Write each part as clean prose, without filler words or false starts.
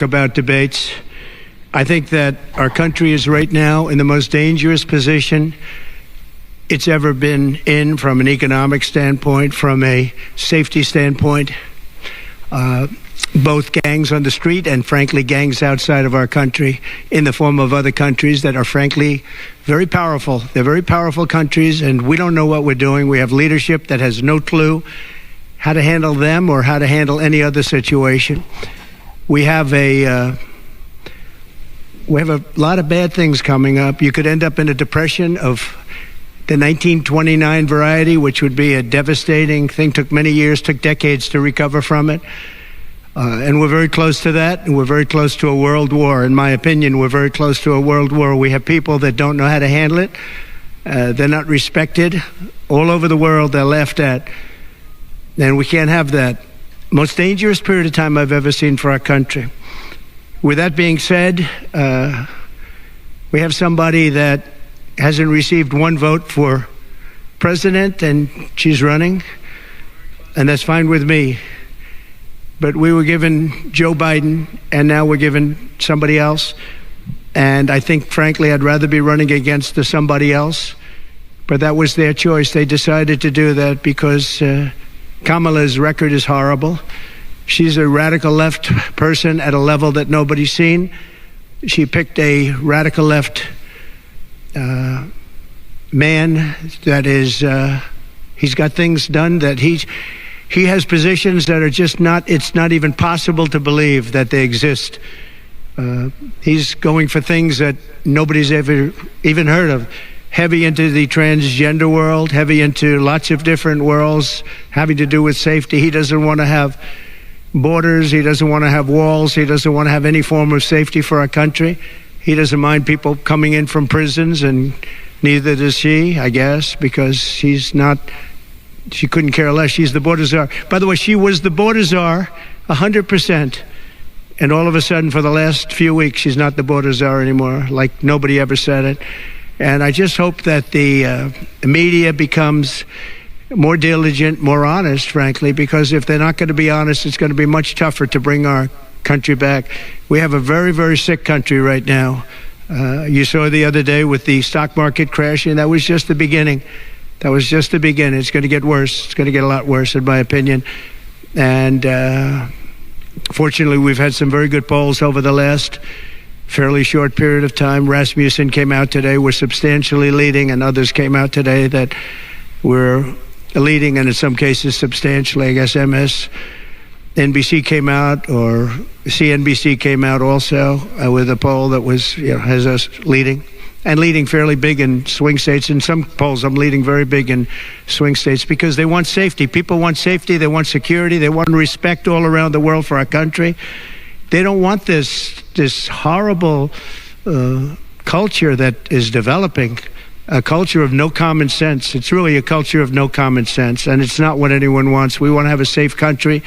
About debates. I think that our country is right now in the most dangerous position it's ever been in, from an economic standpoint, from a safety standpoint. Both gangs on the street and, frankly, gangs outside of our country in the form of other countries that are, frankly, very powerful. They're very powerful countries, and we don't know what we're doing. We have leadership that has no clue how to handle them or how to handle any other situation. We have a lot of bad things coming up. You could end up in a depression of the 1929 variety, which would be a devastating thing. Took many years, took decades to recover from it. And we're very close to that, and we're very close to a world war. In my opinion, we're very close to a world war. We have people that don't know how to handle it. They're not respected. All over the world, they're laughed at. And we can't have that. Most dangerous period of time I've ever seen for our country. With that being said, we have somebody that hasn't received one vote for president, and she's running, and that's fine with me. But we were given Joe Biden, and now we're given somebody else. And I think, frankly, I'd rather be running against the somebody else. But that was their choice. They decided to do that because Kamala's record is horrible. She's a radical left person at a level that nobody's seen. She picked a radical left man that is, he's got things done that he has positions that are just it's not even possible to believe that they exist. He's going for things that nobody's ever even heard of. Heavy into the transgender world, heavy into lots of different worlds having to do with safety. He doesn't want to have borders. He doesn't want to have walls. He doesn't want to have any form of safety for our country. He doesn't mind people coming in from prisons, and neither does she, I guess, because she couldn't care less. She's the border czar. By the way, she was the border czar 100%. And all of a sudden, for the last few weeks, she's not the border czar anymore, like nobody ever said it. And I just hope that the media becomes more diligent, more honest, frankly, because if they're not going to be honest, it's going to be much tougher to bring our country back. We have a very, very sick country right now. You saw the other day with the stock market crashing. That was just the beginning. That was just the beginning. It's going to get worse. It's going to get a lot worse, in my opinion. And fortunately, we've had some very good polls over the last fairly short period of time. Rasmussen came out today. We're substantially leading, and others came out today that we're leading, and in some cases substantially. I guess MSNBC came out, or CNBC came out also with a poll that was, has us leading, and leading fairly big in swing states. In some polls, I'm leading very big in swing states because they want safety. People want safety. They want security. They want respect all around the world for our country. They don't want this horrible culture that is developing, a culture of no common sense. It's really a culture of no common sense, and it's not what anyone wants. We want to have a safe country.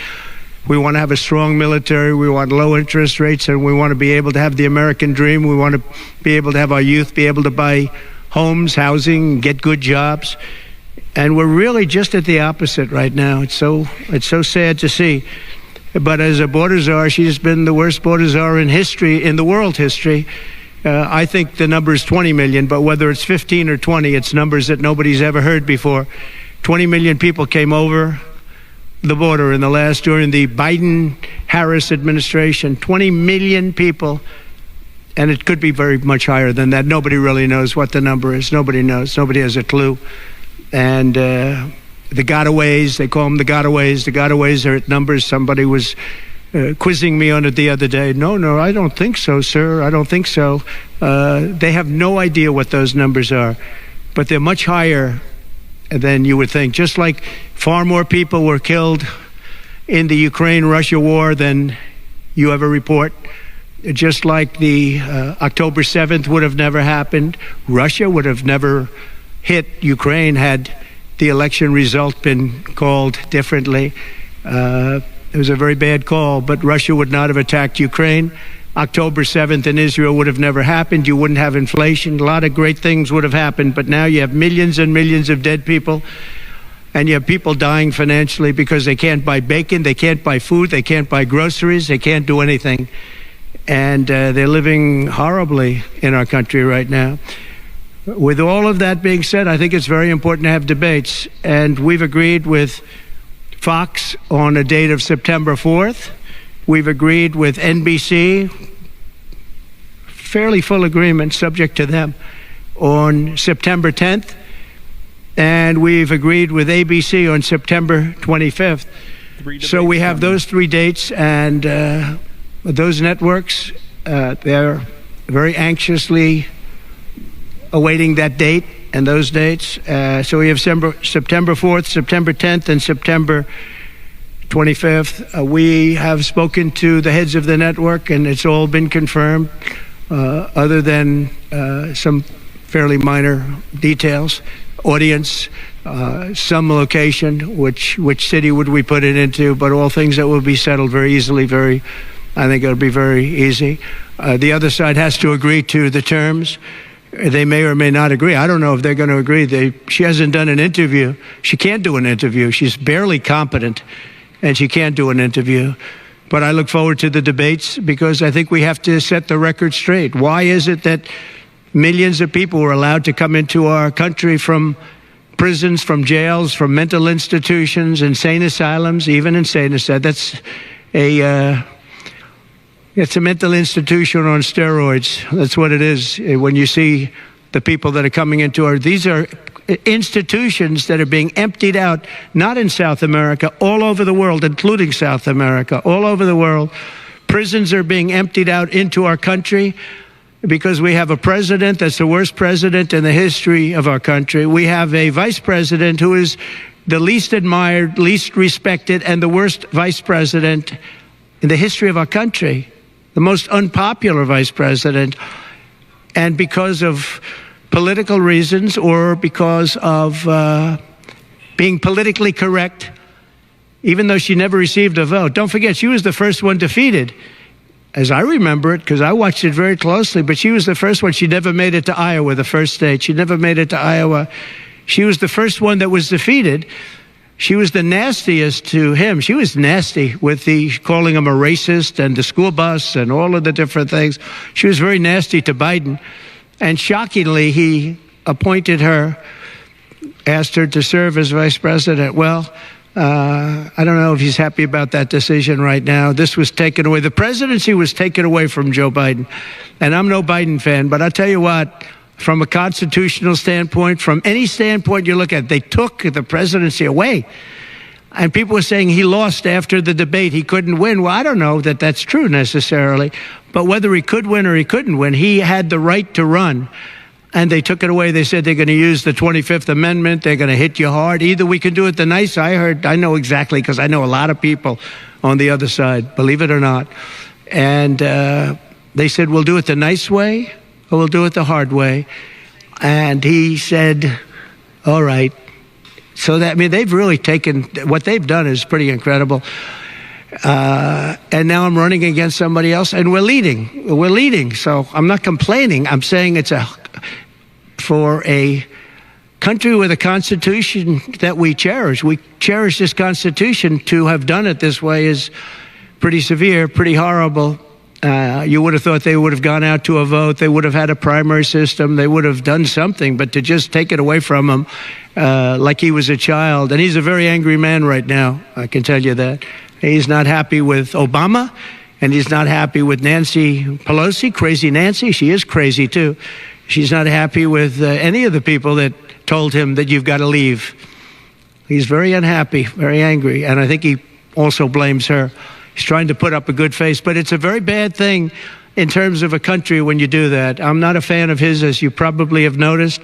We want to have a strong military. We want low interest rates, and we want to be able to have the American dream. We want to be able to have our youth be able to buy homes, housing, get good jobs. And we're really just at the opposite right now. It's so sad to see. But as a border czar, she's been the worst border czar in history, in the world history. I think the number is 20 million, but whether it's 15 or 20, it's numbers that nobody's ever heard before. 20 million people came over the border during the Biden-Harris administration. 20 million people, and it could be very much higher than that. Nobody really knows what the number is. Nobody knows. Nobody has a clue. And the gotaways, they call them the gotaways. The gotaways are at numbers. Somebody was quizzing me on it the other day. No, I don't think so, sir. I don't think so. They have no idea what those numbers are, but they're much higher than you would think. Just like far more people were killed in the Ukraine-Russia war than you ever report. Just like the October 7th would have never happened. Russia would have never hit Ukraine had the election result been called differently. It was a very bad call, but Russia would not have attacked Ukraine. October 7th in Israel would have never happened. You wouldn't have inflation. A lot of great things would have happened, but now you have millions and millions of dead people, and you have people dying financially because they can't buy bacon, they can't buy food, they can't buy groceries, they can't do anything. and they're living horribly in our country right now. With all of that being said, I think it's very important to have debates, and we've agreed with Fox on a date of September 4th. We've agreed with NBC, fairly full agreement, subject to them, on September 10th. And we've agreed with ABC on September 25th. So we have those 3 dates, and those networks, they're very anxiously awaiting that date and those dates. So we have September 4th, September 10th, and September 25th. We have spoken to the heads of the network, and it's all been confirmed, other than some fairly minor details. Audience, some location, which city would we put it into, but all things that will be settled very easily, I think it'll be very easy. The other side has to agree to the terms. They may or may not agree. I don't know if they're going to agree. She hasn't done an interview. She can't do an interview. She's barely competent, and she can't do an interview. But I look forward to the debates, because I think we have to set the record straight. Why is it that millions of people were allowed to come into our country from prisons, from jails, from mental institutions, insane asylums, even insane asylums? It's a mental institution on steroids. That's what it is. When you see the people that are coming into these are institutions that are being emptied out, not in South America, all over the world, including South America, all over the world. Prisons are being emptied out into our country, because we have a president that's the worst president in the history of our country. We have a vice president who is the least admired, least respected, and the worst vice president in the history of our country, the most unpopular vice president. And because of political reasons, or because of being politically correct, even though she never received a vote. Don't forget, she was the first one defeated, as I remember it, because I watched it very closely, but she was the first one. She never made it to Iowa, the first state. She never made it to Iowa. She was the first one that was defeated. She was the nastiest to him. She was nasty with calling him a racist, and the school bus and all of the different things. She was very nasty to Biden. And shockingly, he appointed her, asked her to serve as vice president. Well, I don't know if he's happy about that decision right now. This was taken away. The presidency was taken away from Joe Biden. And I'm no Biden fan, but I'll tell you what, from a constitutional standpoint, from any standpoint you look at, they took the presidency away. And people were saying he lost after the debate. He couldn't win. Well, I don't know that that's true necessarily. But whether he could win or he couldn't win, he had the right to run. And they took it away. They said they're going to use the 25th Amendment. They're going to hit you hard. Either we can do it the nice. I know exactly, because I know a lot of people on the other side, believe it or not. And they said, we'll do it the nice way, or we'll do it the hard way. And he said, all right. So that, I mean, they've really taken, what they've done is pretty incredible. And now I'm running against somebody else, and we're leading. So I'm not complaining. I'm saying for a country with a constitution that we cherish this constitution. To have done it this way is pretty severe, pretty horrible. You would have thought they would have gone out to a vote. They would have had a primary system. They would have done something, but to just take it away from him like he was a child. And he's a very angry man right now, I can tell you that. He's not happy with Obama, and he's not happy with Nancy Pelosi, crazy Nancy. She is crazy too. She's not happy with any of the people that told him that you've got to leave. He's very unhappy, very angry, and I think he also blames her. He's trying to put up a good face, but it's a very bad thing in terms of a country when you do that. I'm not a fan of his, as you probably have noticed,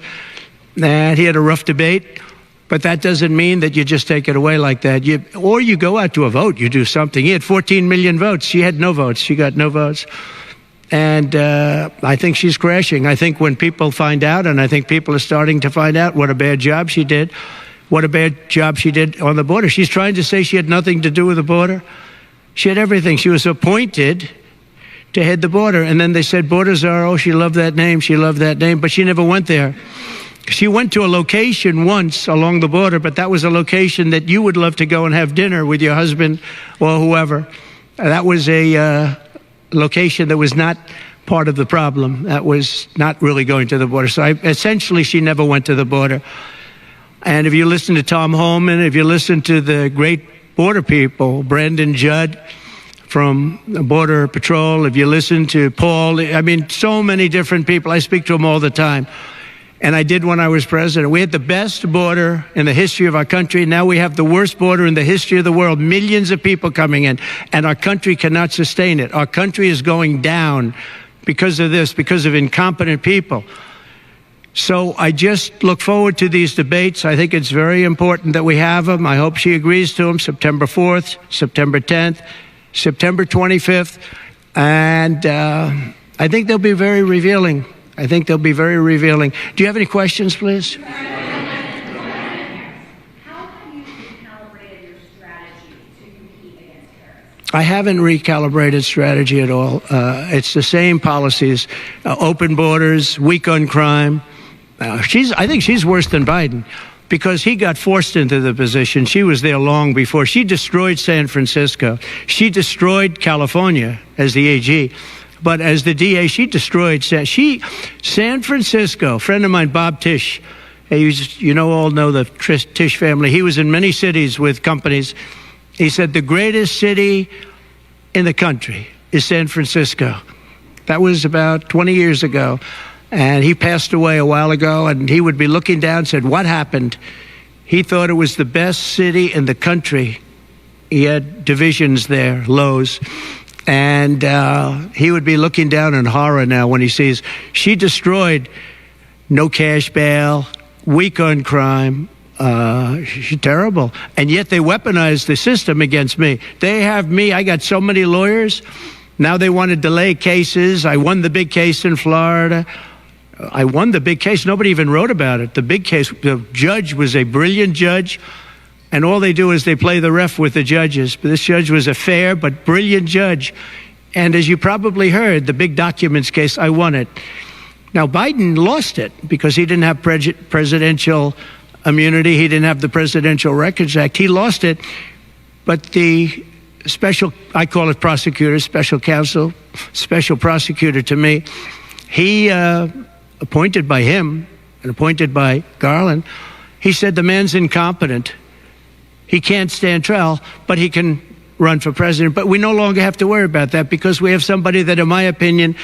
and he had a rough debate, but that doesn't mean that you just take it away like that. Or you go out to a vote, you do something. He had 14 million votes. She had no votes. She got no votes. And I think she's crashing. I think when people find out, and I think people are starting to find out what a bad job she did, what a bad job she did on the border. She's trying to say she had nothing to do with the border. She had everything. She was appointed to head the border. And then they said, border czar, oh, she loved that name. She loved that name. But she never went there. She went to a location once along the border, but that was a location that you would love to go and have dinner with your husband or whoever. That was a location that was not part of the problem, that was not really going to the border. So essentially, she never went to the border. And if you listen to Tom Holman, if you listen to the great border people, Brandon Judd from Border Patrol, if you listen to Paul, I mean, so many different people. I speak to them all the time. And I did when I was president. We had the best border in the history of our country. Now we have the worst border in the history of the world. Millions of people coming in, and our country cannot sustain it. Our country is going down because of this, because of incompetent people. So I just look forward to these debates. I think it's very important that we have them. I hope she agrees to them. September 4th, September 10th, September 25th. And I think they'll be very revealing. I think they'll be very revealing. Do you have any questions, please? How have you recalibrated your strategy to compete against terrorists? I haven't recalibrated strategy at all. It's the same policies, open borders, weak on crime. I think she's worse than Biden because he got forced into the position. She was there long before. She destroyed San Francisco. She destroyed California as the AG. But as the DA, she destroyed San Francisco. A friend of mine, Bob Tisch, all know the Tisch family. He was in many cities with companies. He said the greatest city in the country is San Francisco. That was about 20 years ago. And he passed away a while ago, and he would be looking down and said, what happened? He thought it was the best city in the country. He had divisions there, lows. And he would be looking down in horror now when he sees she destroyed no cash bail, weak on crime. She's terrible. And yet they weaponized the system against me. They have me. I got so many lawyers. Now they want to delay cases. I won the big case in Florida. I won the big case. Nobody even wrote about it. The big case, the judge was a brilliant judge. And all they do is they play the ref with the judges. But this judge was a fair but brilliant judge. And as you probably heard, the big documents case, I won it. Now, Biden lost it because he didn't have presidential immunity. He didn't have the Presidential Records Act. He lost it. But the special, I call it prosecutor, special counsel, special prosecutor to me, he appointed by him and appointed by Garland, he said the man's incompetent. He can't stand trial, but he can run for president. But we no longer have to worry about that because we have somebody that, in my opinion,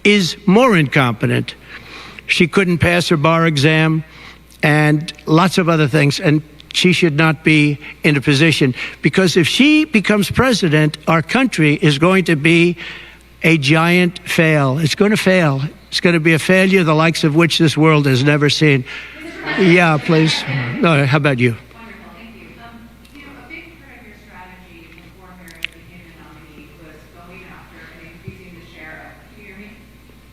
is more incompetent. She couldn't pass her bar exam and lots of other things. And she should not be in a position because if she becomes president, our country is going to be a giant fail. It's going to fail. It's going to be a failure the likes of which this world has never seen. Yeah, please. No, how about you? Wonderful, thank you. A big part of your strategy before Harris became the nominee was going after and increasing the share of, can you hear me?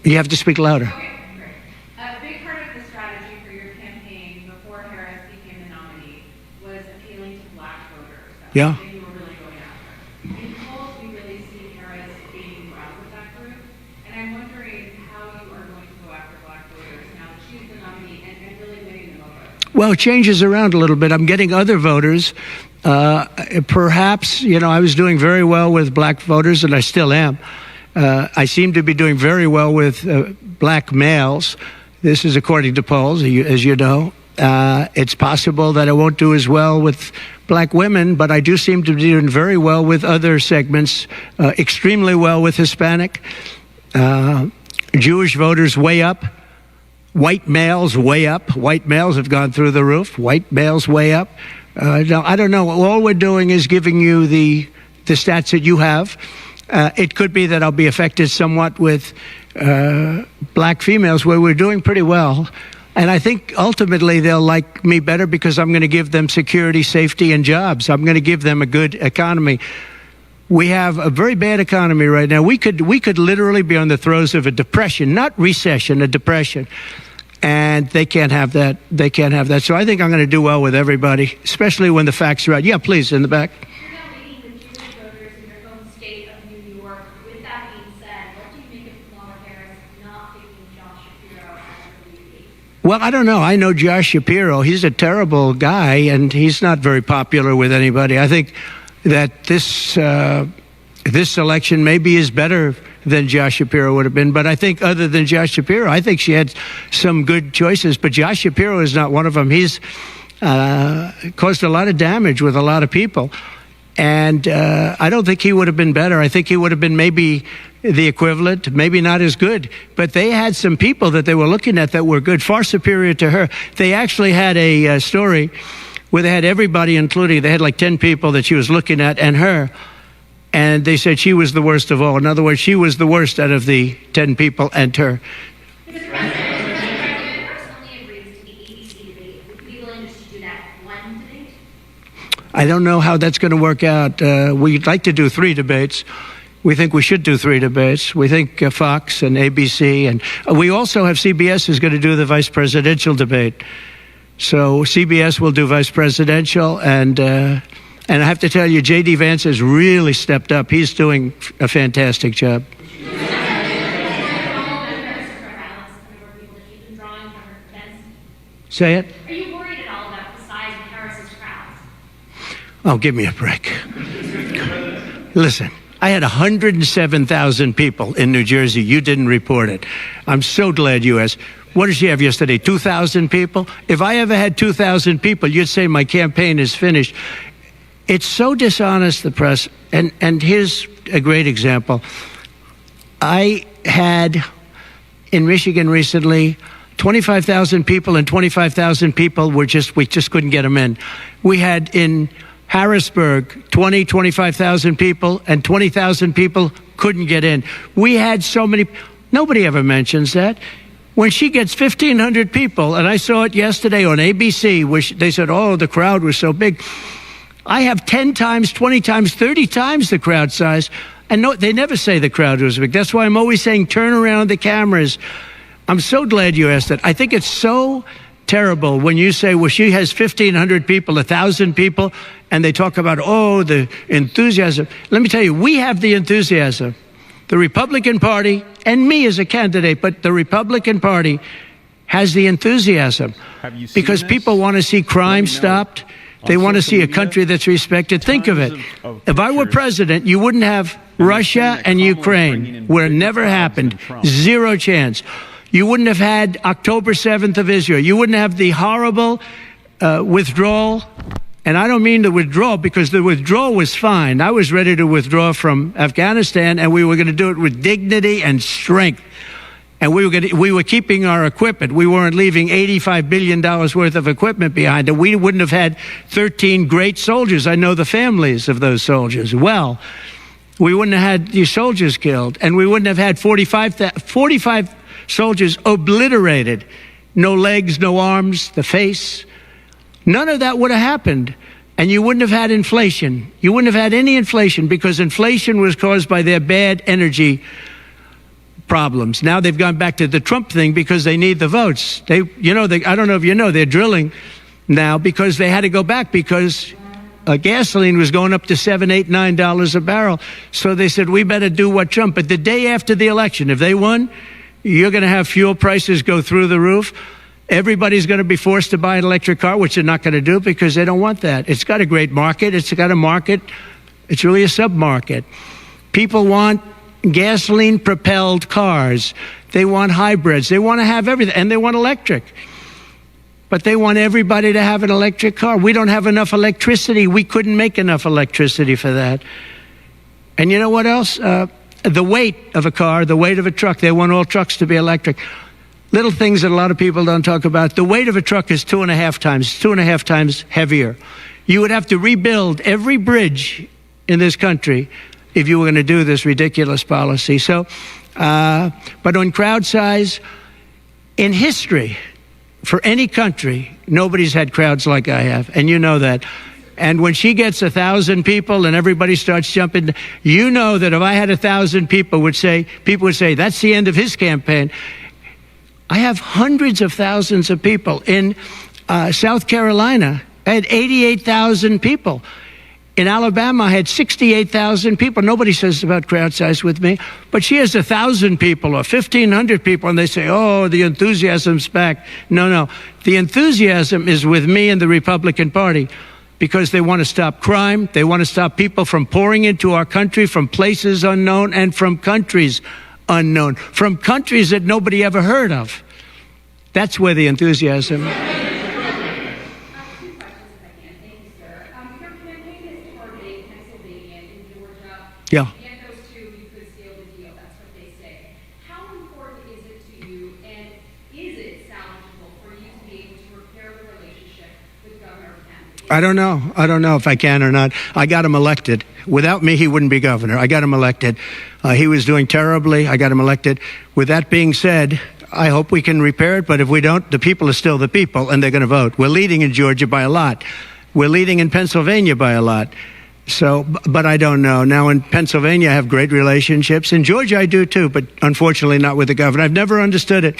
You have to speak louder. Okay, great. A big part of the strategy for your campaign before Harris became the nominee was appealing to black voters. That's Yeah. something you were really going after. In polls, we really see Harris gaining ground with that group. And I'm wondering how you are going to go after black voters now that she's the nominee and really winning them over. Well, it changes around a little bit. I'm getting other voters. Perhaps, I was doing very well with black voters, and I still am. I seem to be doing very well with black males. This is according to polls, as you know. It's possible that I won't do as well with black women, but I do seem to be doing very well with other segments, extremely well with Hispanic. Jewish voters way up. White males way up. White males have gone through the roof. White males way up. Now, I don't know. All we're doing is giving you the stats that you have. It could be that I'll be affected somewhat with black females where we're doing pretty well. And I think ultimately they'll like me better because I'm going to give them security, safety, and jobs. I'm going to give them a good economy. We have a very bad economy right now. We could literally be on the throes of a depression, not recession, a depression. And they can't have that. They can't have that. So I think I'm going to do well with everybody, especially when the facts are right. Yeah, please, in the back. You're now leading the Jewish voters in your home state of New York. With that being said, what do you make of Kamala Harris not picking Josh Shapiro as her VP? Well, I don't know. I know Josh Shapiro. He's a terrible guy, and he's not very popular with anybody. I think that this election maybe is better than Josh Shapiro would have been. But I think other than Josh Shapiro, I think she had some good choices. But Josh Shapiro is not one of them. He's caused a lot of damage with a lot of people. And I don't think he would have been better. I think he would have been maybe the equivalent, maybe not as good. But they had some people that they were looking at that were good, far superior to her. They actually had a story where they had everybody, including, they had like 10 people that she was looking at and her. And they said she was the worst of all. In other words, she was the worst out of the 10 people and her. I don't know how that's going to work out. We'd like to do 3 debates. We think we should do 3 debates. We think Fox and ABC. And we also have CBS is going to do the vice presidential debate. So CBS will do vice presidential. And I have to tell you, J.D. Vance has really stepped up. He's doing a fantastic job. Say it. Are you worried at all about the size of Harris's crowds? Oh, give me a break. Listen, I had 107,000 people in New Jersey. You didn't report it. I'm so glad you asked. What did she have yesterday? 2,000 people? If I ever had 2,000 people, you'd say my campaign is finished. It's so dishonest, the press. And here's a great example. I had in Michigan recently 25,000 people, and 25,000 people we just couldn't get them in. We had in Harrisburg 25,000 people, and 20,000 people couldn't get in. We had so many. Nobody ever mentions that. When she gets 1,500 people, and I saw it yesterday on ABC, which they said, oh, the crowd was so big. I have 10 times, 20 times, 30 times the crowd size. And no, they never say the crowd was big. That's why I'm always saying turn around the cameras. I'm so glad you asked that. I think it's so terrible when you say, well, she has 1,500 people, 1,000 people, and they talk about, oh, the enthusiasm. Let me tell you, we have the enthusiasm. The Republican Party, and me as a candidate, but the Republican Party has the enthusiasm. Have you seen because this? people want to see crime stopped. They want to see a country that's respected. Think of it. If I were president, you wouldn't have Russia and Ukraine, where it never happened. Zero chance. You wouldn't have had October 7th of Israel. You wouldn't have the horrible withdrawal. And I don't mean the withdrawal, because the withdrawal was fine. I was ready to withdraw from Afghanistan, and we were going to do it with dignity and strength. And we were keeping our equipment. We weren't leaving $85 billion worth of equipment behind. And we wouldn't have had 13 great soldiers. I know the families of those soldiers well. We wouldn't have had these soldiers killed. And we wouldn't have had 45 soldiers obliterated. No legs, no arms, the face. None of that would have happened. And you wouldn't have had inflation. You wouldn't have had any inflation, because inflation was caused by their bad energy problems. Now they've gone back to the Trump thing because they need the votes. I don't know if you know, they're drilling now because they had to go back because gasoline was going up to $7, $8, $9 a barrel. So they said, we better do what Trump. But the day after the election, if they won, you're going to have fuel prices go through the roof. Everybody's going to be forced to buy an electric car, which they're not going to do because they don't want that. It's got a great market. It's got a market. It's really a sub-market. People want gasoline-propelled cars. They want hybrids. They want to have everything, and they want electric. But they want everybody to have an electric car. We don't have enough electricity. We couldn't make enough electricity for that. And you know what else? The weight of a car, the weight of a truck. They want all trucks to be electric. Little things that a lot of people don't talk about. The weight of a truck is 2.5 times heavier. You would have to rebuild every bridge in this country if you were going to do this ridiculous policy. So, but on crowd size, in history, for any country, nobody's had crowds like I have, and you know that. And when she gets 1,000 people and everybody starts jumping, you know that if I had 1,000 people would say, that's the end of his campaign. I have hundreds of thousands of people. In South Carolina, I had 88,000 people. In Alabama, I had 68,000 people. Nobody says about crowd size with me. But she has 1,000 people or 1,500 people, and they say, oh, the enthusiasm's back. No. The enthusiasm is with me and the Republican Party. because they want to stop crime. They want to stop people from pouring into our country from places unknown and from countries unknown, from countries that nobody ever heard of. That's where the enthusiasm. Two questions, if I can. Thank you, sir. Your campaign is targeting Pennsylvania and Georgia. Yeah. If you get those two, you could seal the deal. That's what they say. How important is it to you, and is it salvageable for you to be able to repair the relationship with Governor Kemp? I don't know. I don't know if I can or not. I got him elected. Without me, he wouldn't be governor. I got him elected. He was doing terribly. I got him elected. With that being said, I hope we can repair it, but if we don't, the people are still the people, and they're going to vote. We're leading in Georgia by a lot. We're leading in Pennsylvania by a lot. So, but I don't know. Now, in Pennsylvania, I have great relationships. In Georgia, I do too, but unfortunately not with the governor. I've never understood it.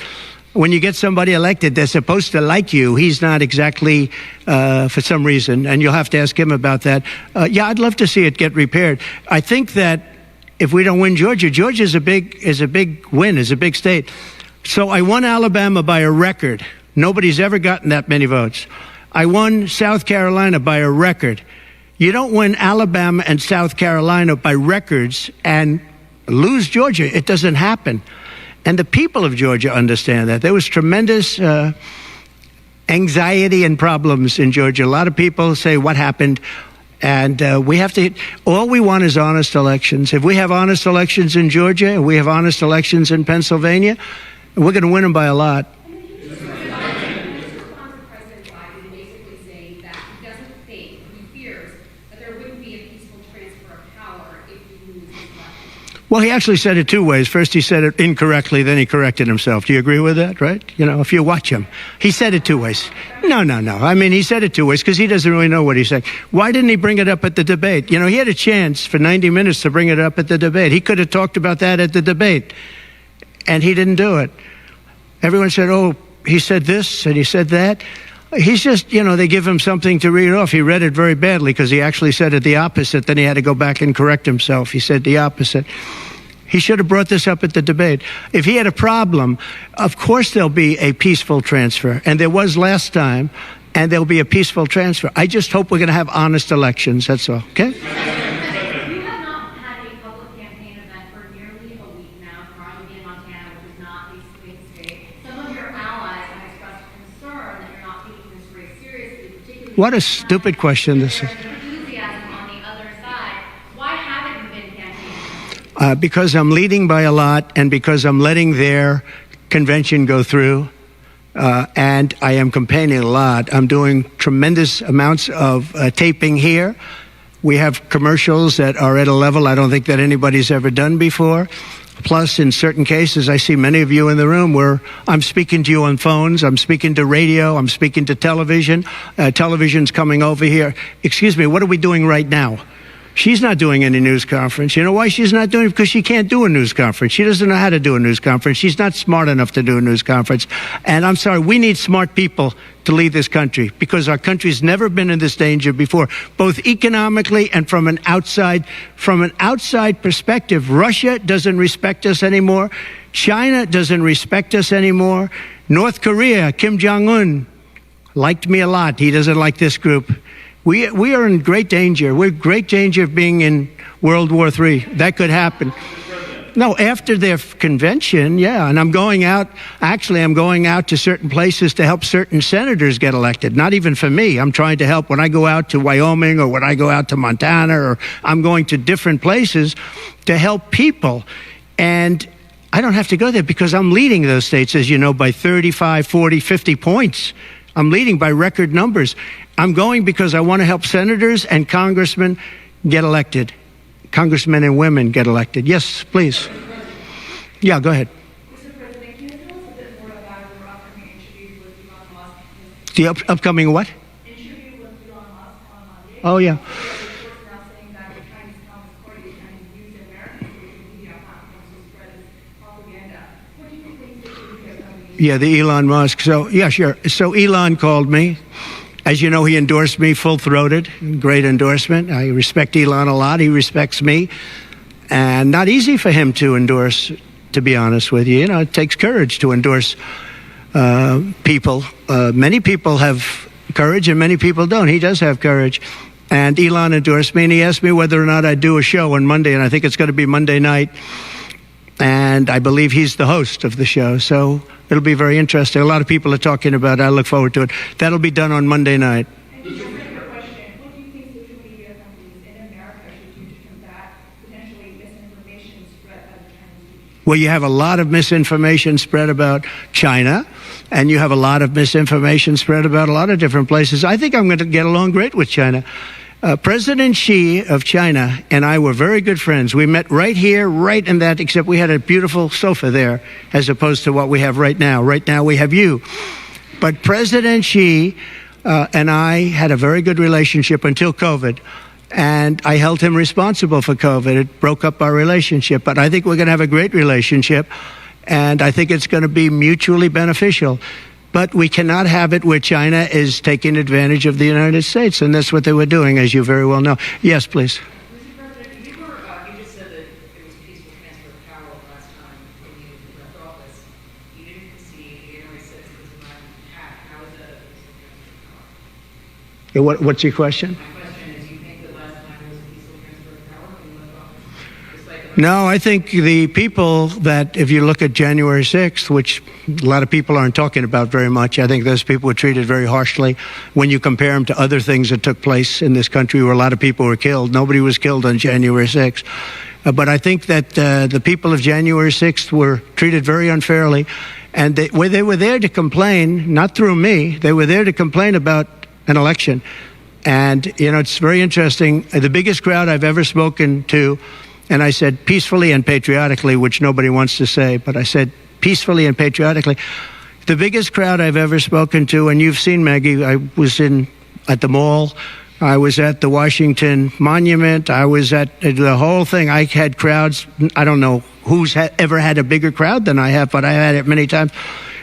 When you get somebody elected, they're supposed to like you. He's not exactly, for some reason, and you'll have to ask him about that. Yeah, I'd love to see it get repaired. I think that if we don't win Georgia, Georgia is a big win, is a big state. So I won Alabama by a record. Nobody's ever gotten that many votes. I won South Carolina by a record. You don't win Alabama and South Carolina by records and lose Georgia. It doesn't happen. And the people of Georgia understand that. There was tremendous anxiety and problems in Georgia. A lot of people say, what happened? And we have to, all we want is honest elections. If we have honest elections in Georgia, and we have honest elections in Pennsylvania, we're going to win them by a lot. And then you just response to President Biden basically saying that he doesn't think, he fears that there wouldn't be a peaceful transfer of power if you lose this election. Well, he actually said it two ways. First, he said it incorrectly, then he corrected himself. Do you agree with that, right? You know, if you watch him, he said it two ways. No. I mean, he said it two ways because he doesn't really know what he said. Why didn't he bring it up at the debate? You know, he had a chance for 90 minutes to bring it up at the debate. He could have talked about that at the debate, and he didn't do it. Everyone said, oh, he said this and he said that. He's just, you know, they give him something to read off. He read it very badly because he actually said it the opposite. Then he had to go back and correct himself. He said the opposite. He should have brought this up at the debate. If he had a problem, of course there'll be a peaceful transfer. And there was last time, and there'll be a peaceful transfer. I just hope we're going to have honest elections. That's all. Okay? You have not had a public campaign event for nearly a week now, currently in Montana, which is not a swing state. Some of your allies have expressed concern that you're not taking this race seriously, particularly. What a stupid question this is. There's enthusiasm on the other side. Why haven't you been campaigning? Because I'm leading by a lot, and because I'm letting their convention go through. And I am campaigning a lot. I'm doing tremendous amounts of taping here. We have commercials that are at a level I don't think that anybody's ever done before. Plus, in certain cases, I see many of you in the room where I'm speaking to you on phones, I'm speaking to radio, I'm speaking to television. Television's coming over here. Excuse me, what are we doing right now? She's not doing any news conference. You know why she's not doing it? Because she can't do a news conference. She doesn't know how to do a news conference. She's not smart enough to do a news conference. And I'm sorry, we need smart people to lead this country because our country's never been in this danger before, both economically and from an outside perspective. Russia doesn't respect us anymore. China doesn't respect us anymore. North Korea, Kim Jong-un liked me a lot. He doesn't like this group. We are in great danger. We're in great danger of being in World War III. That could happen. No, after their convention, yeah. And I'm going out to certain places to help certain senators get elected. Not even for me. I'm trying to help when I go out to Wyoming or when I go out to Montana, or I'm going to different places to help people. And I don't have to go there because I'm leading those states, as you know, by 35, 40, 50 points. I'm leading by record numbers. I'm going because I want to help senators and congressmen get elected. Congressmen and women get elected. Yes, please. Yeah, go ahead. Mr. President, can you tell us a bit more about your upcoming interview with Elon Musk? The upcoming what? Interview with Elon Musk on Monday. Oh, yeah. Now saying that the Chinese Communist Party is trying to use American social media platforms to spread its propaganda. What do you think things that you have coming? Yeah, the Elon Musk. So, yeah, sure. So Elon called me. As you know, he endorsed me full-throated. Great endorsement. I respect Elon a lot. He respects me. And not easy for him to endorse, to be honest with you. You know, it takes courage to endorse people. Many people have courage, and many people don't. He does have courage. And Elon endorsed me, and he asked me whether or not I'd do a show on Monday, and I think it's going to be Monday night. And I believe he's the host of the show, so it'll be very interesting. A lot of people are talking about it. I look forward to it. That'll be done on Monday night. And just a separate question, what do you think social media companies in America should do to combat potentially misinformation spread by the Chinese people? Well, you have a lot of misinformation spread about China, and you have a lot of misinformation spread about a lot of different places. I think I'm going to get along great with China. President Xi of China and I were very good friends. We met right here, right in that, except we had a beautiful sofa there, as opposed to what we have right now. Right now we have you. But President Xi and I had a very good relationship until COVID. And I held him responsible for COVID. It broke up our relationship. But I think we're going to have a great relationship. And I think it's going to be mutually beneficial. But we cannot have it where China is taking advantage of the United States. And that's what they were doing, as you very well know. Yes, please. Mr. President, you just said that it was peaceful transfer of power last time when you left office. You didn't concede January 6th was a violent attack. How is that a peaceful transfer of power? What's your question? My question is, you think that last time was a peaceful transfer of power when you left office? Despite the No, I think the people that, if you look at January 6th, which a lot of people aren't talking about very much, I think those people were treated very harshly. When you compare them to other things that took place in this country where a lot of people were killed, nobody was killed on January 6th. But I think that the people of January 6th were treated very unfairly. And they were there to complain, not through me, they were there to complain about an election. And, you know, it's very interesting. The biggest crowd I've ever spoken to, and I said peacefully and patriotically, which nobody wants to say, but I said peacefully and patriotically. The biggest crowd I've ever spoken to, and you've seen, Maggie, I was at the mall, I was at the Washington Monument, I was at the whole thing. I had crowds, I don't know who's ever had a bigger crowd than I have, but I had it many times.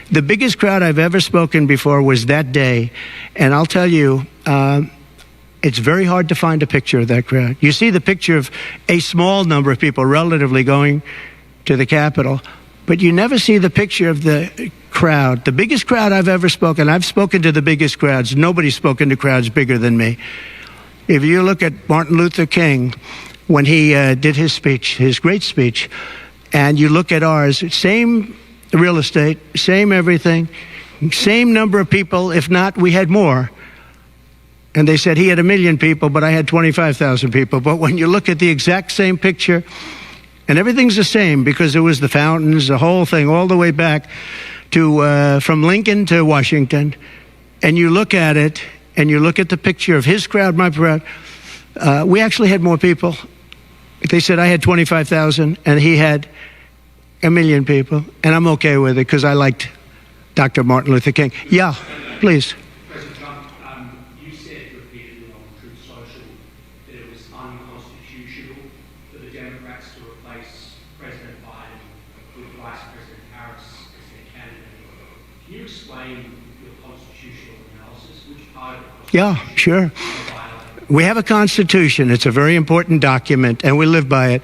The biggest crowd I've ever spoken before was that day, and I'll tell you, it's very hard to find a picture of that crowd. You see the picture of a small number of people relatively going to the Capitol, but you never see the picture of the crowd. The biggest crowd I've ever spoken, I've spoken to the biggest crowds. Nobody's spoken to crowds bigger than me. If you look at Martin Luther King, when he did his speech, his great speech, and you look at ours, same real estate, same everything, same number of people, if not, we had more. And they said he had 1 million people, but I had 25,000 people. But when you look at the exact same picture, and everything's the same because it was the fountains, the whole thing, all the way back to from Lincoln to Washington, and you look at it, and you look at the picture of his crowd, my crowd, we actually had more people. They said I had 25,000, and he had 1 million people, and I'm okay with it because I liked Dr. Martin Luther King. Yeah, please. President Trump, you said repeatedly on Truth Social that it was unconstitutional for the Democrats to replace President Biden with Vice President Harris as their candidate. Can you explain your constitutional analysis? Which part of the Constitution? Yeah, sure. We have a Constitution. It's a very important document, and we live by it.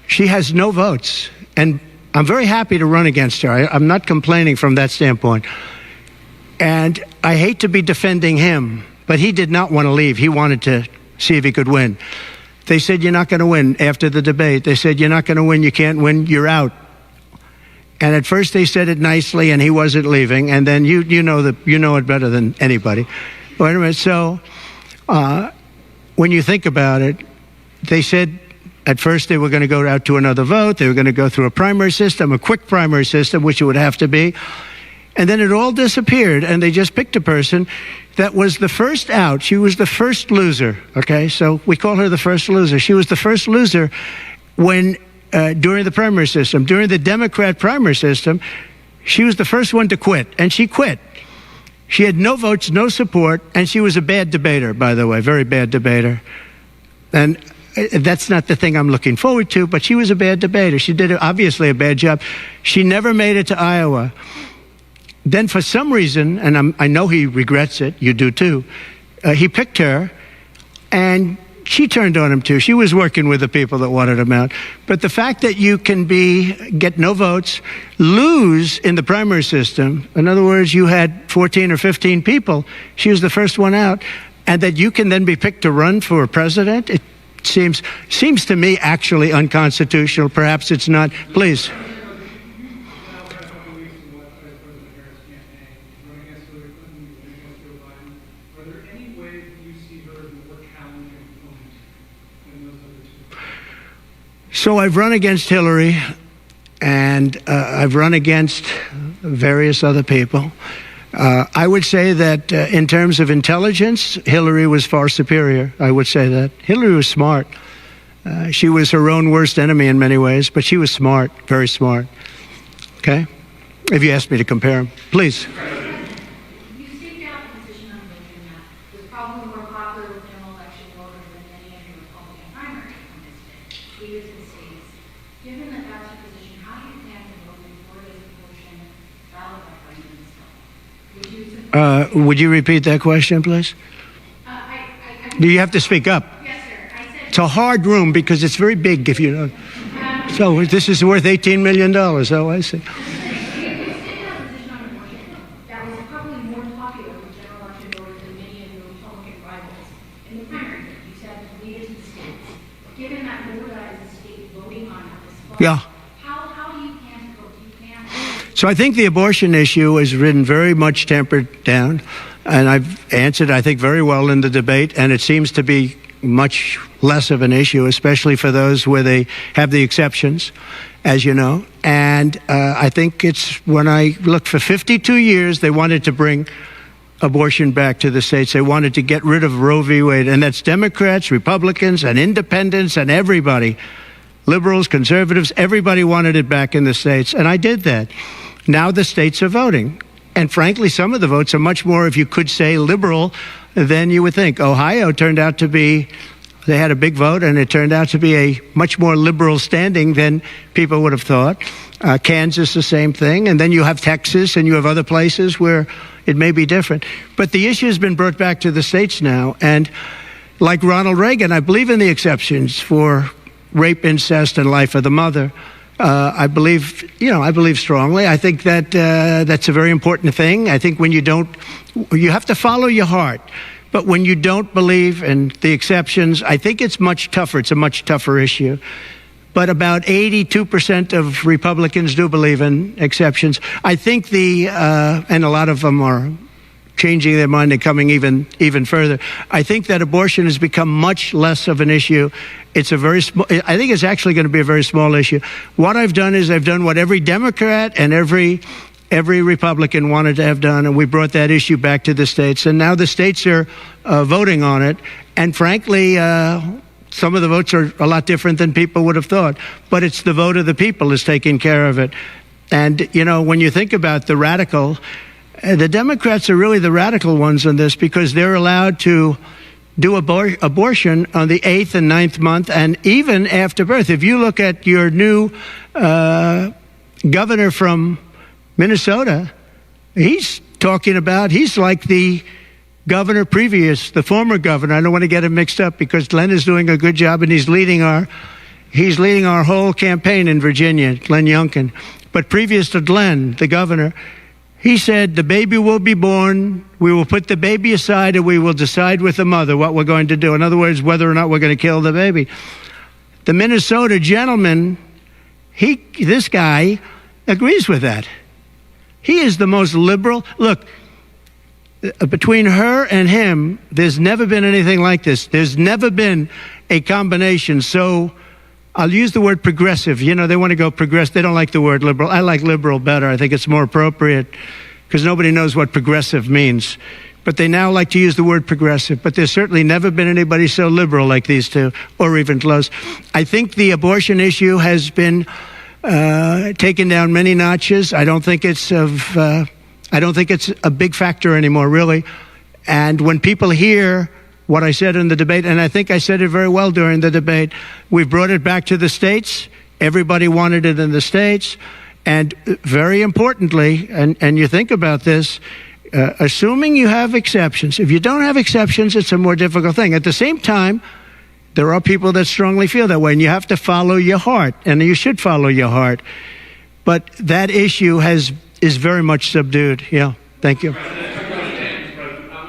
She has no votes, and I'm very happy to run against her. I'm not complaining from that standpoint. And I hate to be defending him, but he did not want to leave. He wanted to see if he could win. They said, you're not going to win after the debate. They said, you're not going to win. You can't win. You're out. And at first they said it nicely, and he wasn't leaving. And then you know it better than anybody. Wait a minute. So when you think about it, they said at first they were going to go out to another vote. They were going to go through a primary system, a quick primary system, which it would have to be. And then it all disappeared, and they just picked a person that was the first out. She was the first loser, okay? So we call her the first loser. She was the first loser when during the primary system. During the Democrat primary system, she was the first one to quit, and she quit. She had no votes, no support, and she was a bad debater, by the way, very bad debater. And that's not the thing I'm looking forward to, but she was a bad debater. She did obviously a bad job. She never made it to Iowa. Then for some reason, and I know he regrets it, you do too, he picked her, and she turned on him too. She was working with the people that wanted him out. But the fact that you can get no votes, lose in the primary system, in other words, you had 14 or 15 people, she was the first one out, and that you can then be picked to run for president, it seems to me actually unconstitutional. Perhaps it's not. Please. So I've run against Hillary, and I've run against various other people. I would say that in terms of intelligence, Hillary was far superior. I would say that. Hillary was smart. She was her own worst enemy in many ways, but she was smart, very smart. Okay? If you ask me to compare them. Please. You staked out the position on voting that was probably more popular with general election voters than many of the Republican primaries in this state, leaders in states. Given that that's your position, how do you plan to vote before this abortion ballot referendum is held? Would you repeat that question, please? Do you have to speak up? Yes, sir. I said. It's a hard room because it's very big, if you know. So this is worth $18 million. Oh, I see. That was probably more popular with general election voters than many of your Republican rivals in the primary. You said leaders in states. Given that Florida is a state voting on this fall, Yeah. how do you plan to vote? Do you plan? So I think the abortion issue has been very much tempered down, and I've answered, I think, very well in the debate, and it seems to be much less of an issue, especially for those where they have the exceptions, as you know. And I think it's when I looked for 52 years, they wanted to bring abortion back to the states. They wanted to get rid of Roe v. Wade, and that's Democrats, Republicans, and independents, and everybody. Liberals, conservatives, everybody wanted it back in the states, and I did that. Now the states are voting. And frankly, some of the votes are much more, if you could say, liberal than you would think. Ohio turned out to be, they had a big vote, and it turned out to be a much more liberal standing than people would have thought. Kansas, the same thing. And then you have Texas, and you have other places where it may be different. But the issue has been brought back to the states now. And like Ronald Reagan, I believe in the exceptions for rape, incest, and life of the mother. I believe strongly. I think that that's a very important thing. I think when you have to follow your heart. But when you don't believe in the exceptions, I think it's much tougher. It's a much tougher issue. But about 82% of Republicans do believe in exceptions. I think and a lot of them are changing their mind and coming even further. I think that abortion has become much less of an issue. It's I think it's actually going to be a very small issue. What I've done is I've done what every Democrat and every Republican wanted to have done, and we brought that issue back to the states. And now the states are voting on it. And frankly, some of the votes are a lot different than people would have thought. But it's the vote of the people is taking care of it. And, when you think about the radical, the Democrats are really the radical ones on this because they're allowed to do abortion on the 8th and 9th month and even after birth. If you look at your new governor from Minnesota, he's like the governor previous, the former governor. I don't want to get him mixed up because Glenn is doing a good job and he's leading our whole campaign in Virginia, Glenn Youngkin. But previous to Glenn, the governor, he said, the baby will be born, we will put the baby aside, and we will decide with the mother what we're going to do. In other words, whether or not we're going to kill the baby. The Minnesota gentleman, this guy agrees with that. He is the most liberal. Look, between her and him, there's never been anything like this. There's never been a combination so, I'll use the word progressive. They want to go progressive. They don't like the word liberal. I like liberal better. I think it's more appropriate because nobody knows what progressive means. But they now like to use the word progressive. But there's certainly never been anybody so liberal like these two, or even close. I think the abortion issue has been taken down many notches. I don't think it's a big factor anymore, really. And when people hear what I said in the debate, and I think I said it very well during the debate, we brought it back to the states. Everybody wanted it in the states. And very importantly, and you think about this, assuming you have exceptions. If you don't have exceptions, it's a more difficult thing. At the same time, There are people that strongly feel that way, and you have to follow your heart, and you should follow your heart. But that issue is very much subdued. Yeah, thank you. I want to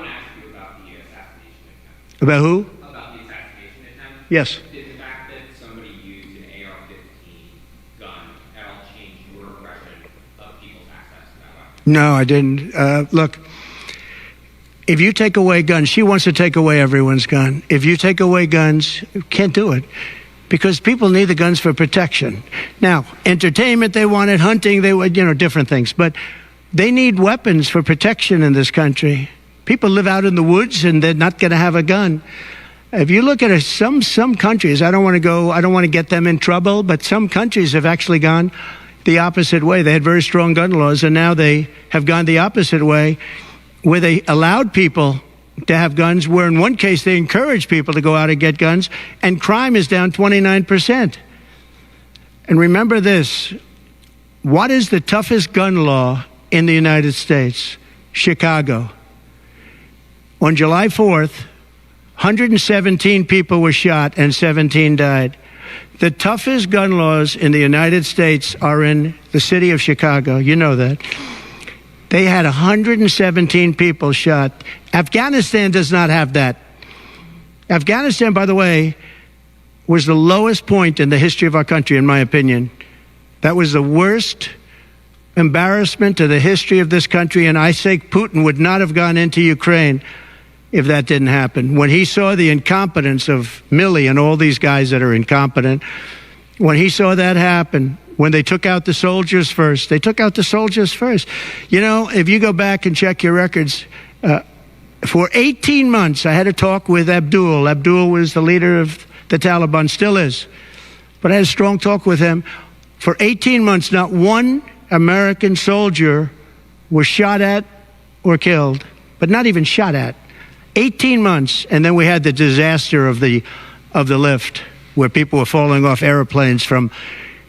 ask you about the assassination attempt. About who? About the assassination attempt. Yes. Did the fact that somebody used an AR-15 gun at all change your impression of people's access to that weapon? No, I didn't. Look, if you take away guns, she wants to take away everyone's gun. If you take away guns, you can't do it. Because people need the guns for protection. Now, entertainment, they wanted, hunting, they would, different things. But they need weapons for protection in this country. People live out in the woods and they're not going to have a gun. If you look at some countries, I don't want to get them in trouble, but some countries have actually gone the opposite way. They had very strong gun laws, and now they have gone the opposite way, where they allowed people to have guns, where in one case they encourage people to go out and get guns, and crime is down 29%. And remember this, what is the toughest gun law in the United States? Chicago. On July 4th, 117 people were shot and 17 died. The toughest gun laws in the United States are in the city of Chicago. You know that. They had 117 people shot. Afghanistan does not have that. Afghanistan, by the way, was the lowest point in the history of our country, in my opinion. That was the worst embarrassment to the history of this country, and I say Putin would not have gone into Ukraine if that didn't happen. When he saw the incompetence of Milley and all these guys that are incompetent, when he saw that happen, when they took out the soldiers first, they took out the soldiers first. If you go back and check your records, for 18 months, I had a talk with Abdul. Abdul was the leader of the Taliban, still is. But I had a strong talk with him. For 18 months, not one American soldier was shot at or killed, but not even shot at. 18 months, and then we had the disaster of the lift, where people were falling off airplanes from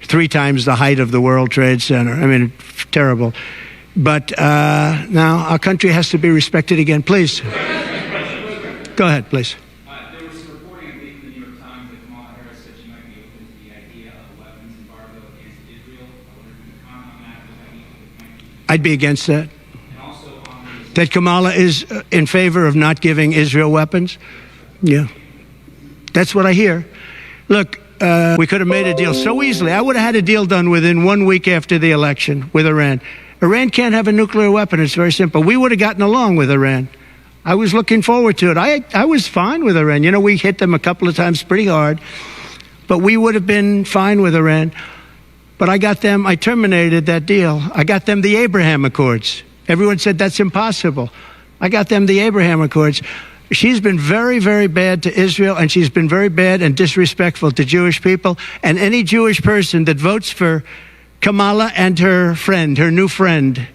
3 times the height of the World Trade Center. I mean, terrible. But now our country has to be respected again. Please. Go ahead, please. There was some reporting, I think, in the New York Times that Kamala Harris said she might be open to the idea of a weapons embargo against Israel. I wonder if you could comment on that. What that means for the country. I'd be against that. And also on That Kamala is in favor of not giving Israel weapons? Yeah. That's what I hear. Look, we could have made a deal so easily. I would have had a deal done within 1 week after the election with Iran. Iran can't have a nuclear weapon. It's very simple. We would have gotten along with Iran. I was looking forward to it. I was fine with Iran. We hit them a couple of times pretty hard, but we would have been fine with Iran. But I terminated that deal. I got them the Abraham Accords. Everyone said that's impossible. I got them the Abraham Accords. She's been very, very bad to Israel, and she's been very bad and disrespectful to Jewish people. And any Jewish person that votes for Kamala and her new friend,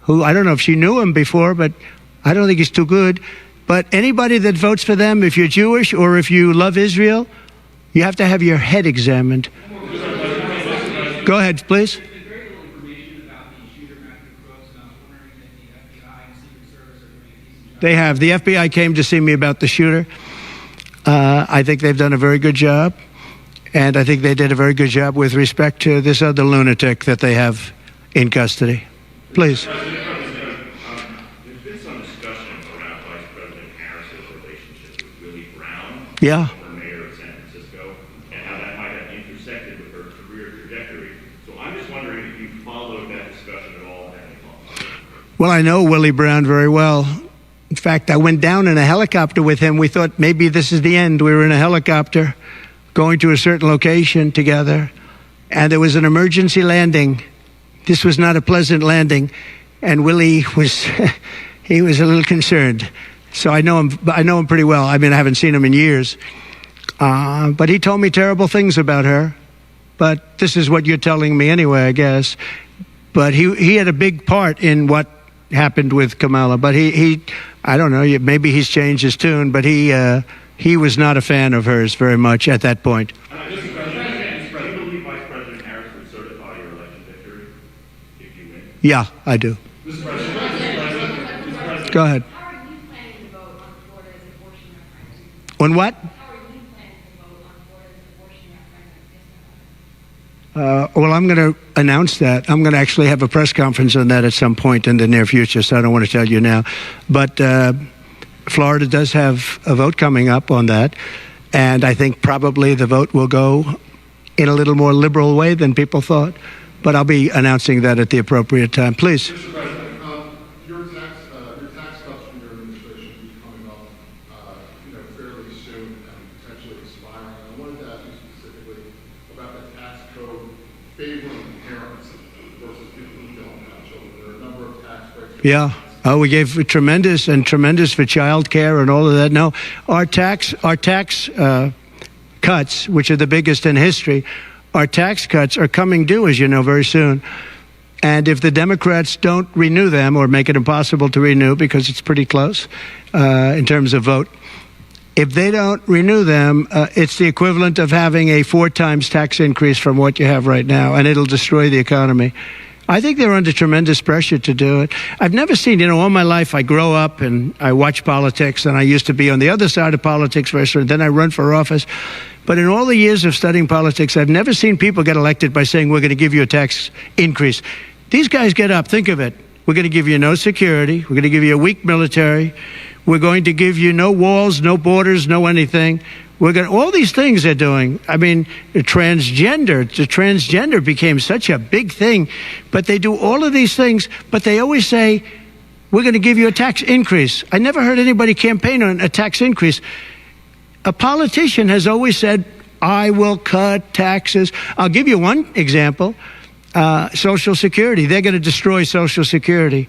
who I don't know if she knew him before, but I don't think he's too good. But anybody that votes for them, if you're Jewish or if you love Israel, you have to have your head examined. Go ahead, please. There's been very little information about the shooter, Matthew Crooks, and I was wondering if the FBI and Secret Service are doing a decent job. They have. The FBI came to see me about the shooter. I think they've done a very good job. And I think they did a very good job with respect to this other lunatic that they have in custody. Please. There's been some discussion around Vice President Harris's relationship with Willie Brown, Yeah. former mayor of San Francisco, and how that might have intersected with her career trajectory. So I'm just wondering if you followed that discussion at all. Well, I know Willie Brown very well. In fact, I went down in a helicopter with him. We thought maybe this is the end. We were in a helicopter going to a certain location together, and there was an emergency landing. This was not a pleasant landing, and Willie was he was a little concerned. So I know him pretty well. I mean, I haven't seen him in years, but he told me terrible things about her. But this is what you're telling me anyway, I guess. But he had a big part in what happened with Kamala. But he I don't know, maybe he's changed his tune, but he was not a fan of hers very much at that point. Do you believe Vice President Harris would certify your election victory if you win? Yeah, I do. Go ahead. How are you planning to vote on Florida's abortion referendum? On what? How are you planning to vote Well, I'm going to announce that. I'm going to actually have a press conference on that at some point in the near future, so I don't want to tell you now. But Florida does have a vote coming up on that, and I think probably the vote will go in a little more liberal way than people thought. But I'll be announcing that at the appropriate time. Please. Mr. President, your tax cuts from your administration will be coming up, fairly soon and potentially expiring. I wanted to ask you specifically about the tax code favoring parents versus people who don't have children. There are a number of tax breaks. Yeah. Oh, we gave tremendous for child care and all of that. No, our tax cuts, which are the biggest in history, our tax cuts are coming due, as you know, very soon. And if the Democrats don't renew them or make it impossible to renew because it's pretty close in terms of vote, if they don't renew them, it's the equivalent of having a 4 times tax increase from what you have right now, and it'll destroy the economy. I think they're under tremendous pressure to do it. I've never seen, all my life I grow up and I watch politics, and I used to be on the other side of politics first, and then I run for office. But in all the years of studying politics, I've never seen people get elected by saying, we're going to give you a tax increase. These guys get up, think of it. We're going to give you no security. We're going to give you a weak military. We're going to give you no walls, no borders, no anything. All these things they're doing. I mean, the transgender became such a big thing, but they do all of these things, but they always say, we're going to give you a tax increase. I never heard anybody campaign on a tax increase. A politician has always said, I will cut taxes. I'll give you one example. Social Security. They're going to destroy Social Security.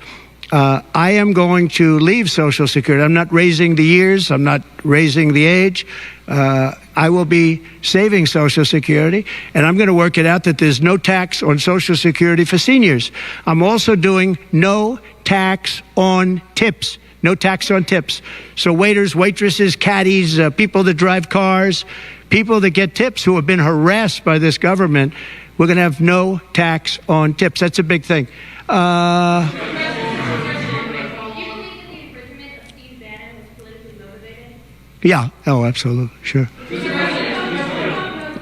I am going to leave Social Security. I'm not raising the years. I'm not raising the age. I will be saving Social Security, and I'm going to work it out that there's no tax on Social Security for seniors. I'm also doing no tax on tips. No tax on tips. So waiters, waitresses, caddies, people that drive cars, people that get tips who have been harassed by this government, we're going to have no tax on tips. That's a big thing. Do you believe that the imprisonment of Steve Bannon was politically motivated? Yeah. Oh, absolutely. Sure.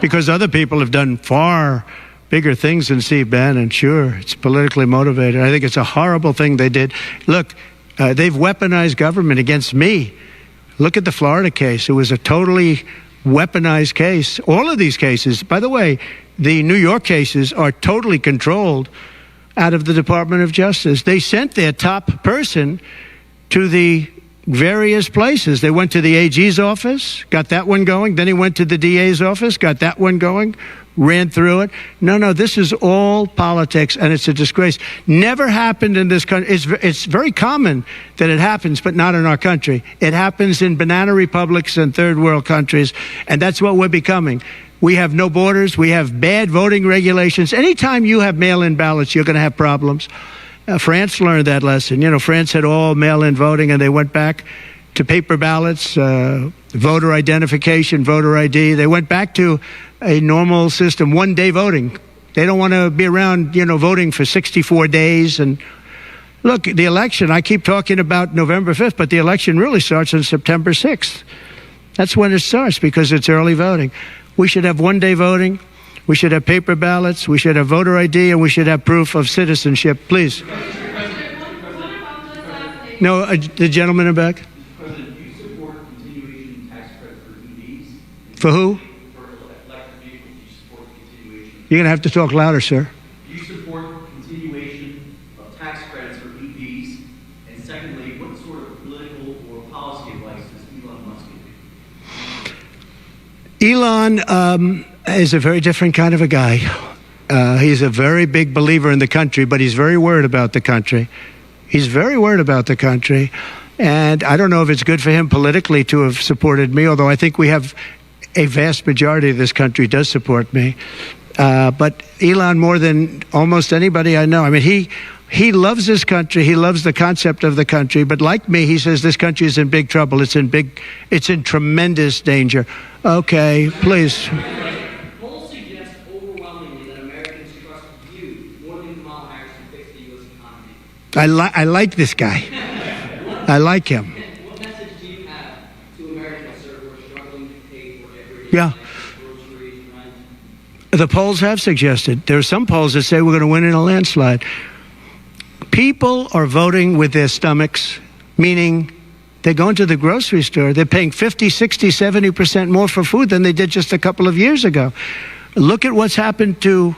Because other people have done far bigger things than Steve Bannon. Sure. It's politically motivated. I think it's a horrible thing they did. Look, they've weaponized government against me. Look at the Florida case. It was a totally weaponized case. All of these cases, by the way, the New York cases are totally controlled out of the Department of Justice. They sent their top person to the various places. They went to the AG's office, got that one going. Then he went to the DA's office, got that one going, ran through it. No, this is all politics, and it's a disgrace. Never happened in this country. It's very common that it happens, but not in our country. It happens in banana republics and third world countries, and that's what we're becoming. We have no borders. We have bad voting regulations. Anytime you have mail-in ballots, you're going to have problems. France learned that lesson. France had all mail-in voting, and they went back to paper ballots, voter identification, voter ID. They went back to a normal system, one-day voting. They don't want to be around, voting for 64 days. And look, the election, I keep talking about November 5th, but the election really starts on September 6th. That's when it starts because it's early voting. We should have one-day voting. We should have paper ballots. We should have voter ID, and we should have proof of citizenship. Please. No, the gentleman in the back. President, do you support continuation tax credit for EVs? For who? For electric vehicles, do you support continuation? You're going to have to talk louder, sir. Do you support continuation of tax credits for EVs? And secondly, what sort of political or policy advice does Elon Musk give? Elon is a very different kind of a guy. He's a very big believer in the country, but he's very worried about the country. He's very worried about the country. And I don't know if it's good for him politically to have supported me, although I think we have a vast majority of this country does support me. But Elon, more than almost anybody I know, I mean, he loves this country. He loves the concept of the country. But like me, he says this country is in big trouble. It's in tremendous danger. Okay, please. Polls suggest overwhelmingly that Americans trust you more than Kamala Harris to fix the U.S. economy. I like this guy. I like him. What message do you have to Americans, sir, who are struggling to pay for every Yeah. groceries, The polls have suggested. There are some polls that say we're going to win in a landslide. People are voting with their stomachs, meaning they're going to the grocery store. They're paying 50, 60, 70% more for food than they did just a couple of years ago. Look at what's happened to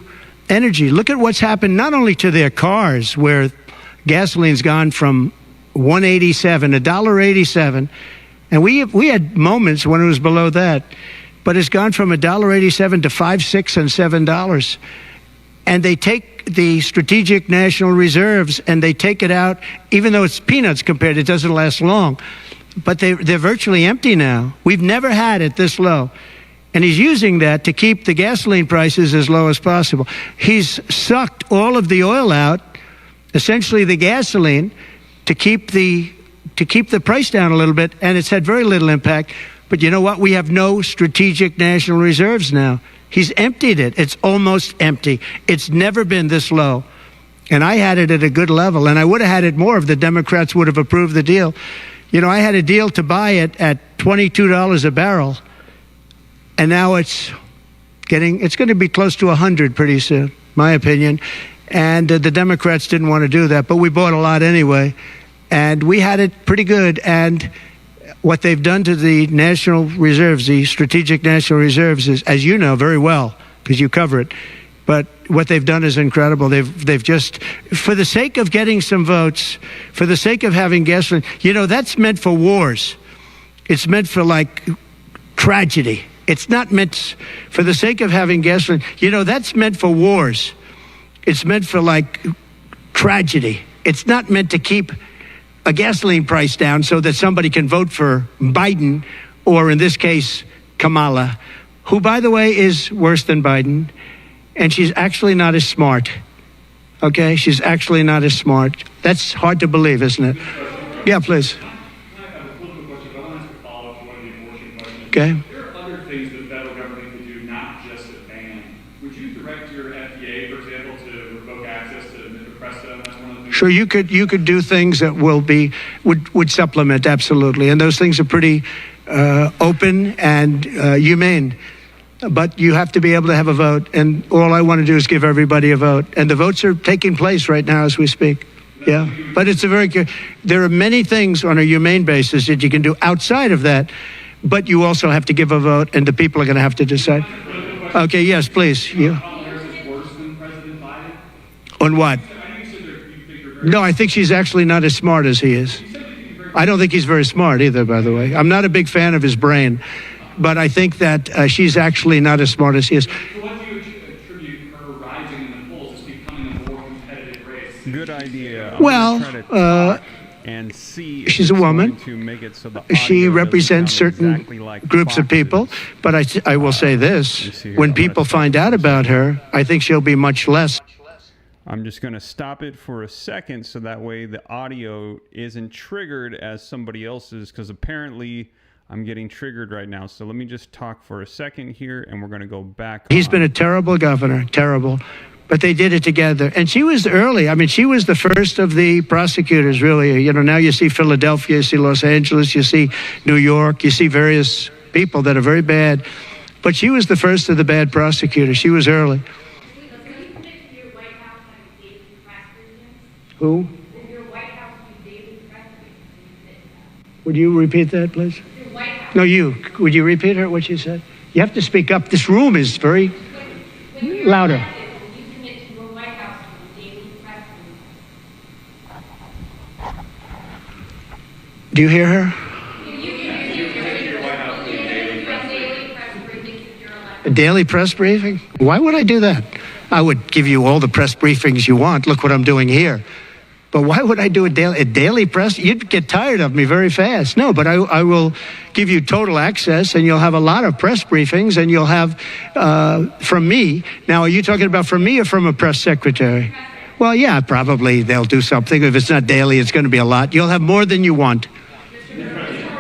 energy. Look at what's happened not only to their cars, where gasoline's gone from $1.87, and we had moments when it was below that, but it's gone from $1.87 to $5, $6, and $7. And they take the strategic national reserves and they take it out, even though it's peanuts compared, it doesn't last long. But they're virtually empty now. We've never had it this low. And he's using that to keep the gasoline prices as low as possible. He's sucked all of the oil out, essentially the gasoline, to keep the price down a little bit, and it's had very little impact. But you know what? We have no strategic national reserves now. He's emptied it. It's almost empty. It's never been this low. And I had it at a good level, and I would have had it more if the Democrats would have approved the deal. You know, I had a deal to buy it at $22 a barrel, and now it's going to be close to 100 pretty soon, my opinion. And the Democrats didn't want to do that, but we bought a lot anyway, and we had it pretty good. And what they've done to the national reserves, the strategic national reserves, is, as you know very well, because you cover it, but what they've done is incredible. They've just, for the sake of getting some votes, for the sake of having gasoline, you know, that's meant for wars. It's meant for, like, tragedy. It's not meant for the sake of having gasoline. You know, that's meant for wars. It's meant for, like, tragedy. It's not meant to keep a gasoline price down so that somebody can vote for Biden, or in this case, Kamala, who, by the way, is worse than Biden, and she's actually not as smart. Okay? She's actually not as smart. That's hard to believe, isn't it? Yeah, please. Okay. There are other things the federal government could do, not just a ban. Would you direct your FDA, for example, to revoke access to mifepristone? That's one of the things. Sure, you could do things that would supplement, absolutely, and those things are pretty open and humane. But you have to be able to have a vote, and all I want to do is give everybody a vote, and the votes are taking place right now as we speak. Yeah, but it's there are many things on a humane basis that you can do outside of that. But you also have to give a vote, and the people are going to have to decide. Okay, yes, please. Yeah. On what? No, I think she's actually not as smart as he is. I don't think he's very smart either, by the way. I'm not a big fan of his brain, but I think that she's actually not as smart as he is. So what do you attribute her rising in the polls as becoming a more competitive race? Good idea. Well, and see she's a woman. To make it so she represents certain exactly like groups of people. But I will say this. When people find out about her, I think she'll be much less. I'm just going to stop it for a second so that way the audio isn't triggered as somebody else's, because apparently I'm getting triggered right now. So let me just talk for a second here, and we're going to go back. He's been a terrible governor, terrible. But they did it together. And she was early. I mean, she was the first of the prosecutors, really. You know, now you see Philadelphia, you see Los Angeles, you see New York, you see various people that are very bad. But she was the first of the bad prosecutors. She was early. Who? Would you repeat that, please? No, you. Would you repeat her, what she said? You have to speak up. This room is very louder. Do you hear her? A daily press briefing? Why would I do that? I would give you all the press briefings you want. Look what I'm doing here. But why would I do a daily press? You'd get tired of me very fast. No, but I will give you total access, and you'll have a lot of press briefings, and you'll have from me. Now, are you talking about from me or from a press secretary? Well, yeah, probably they'll do something. If it's not daily, it's going to be a lot. You'll have more than you want.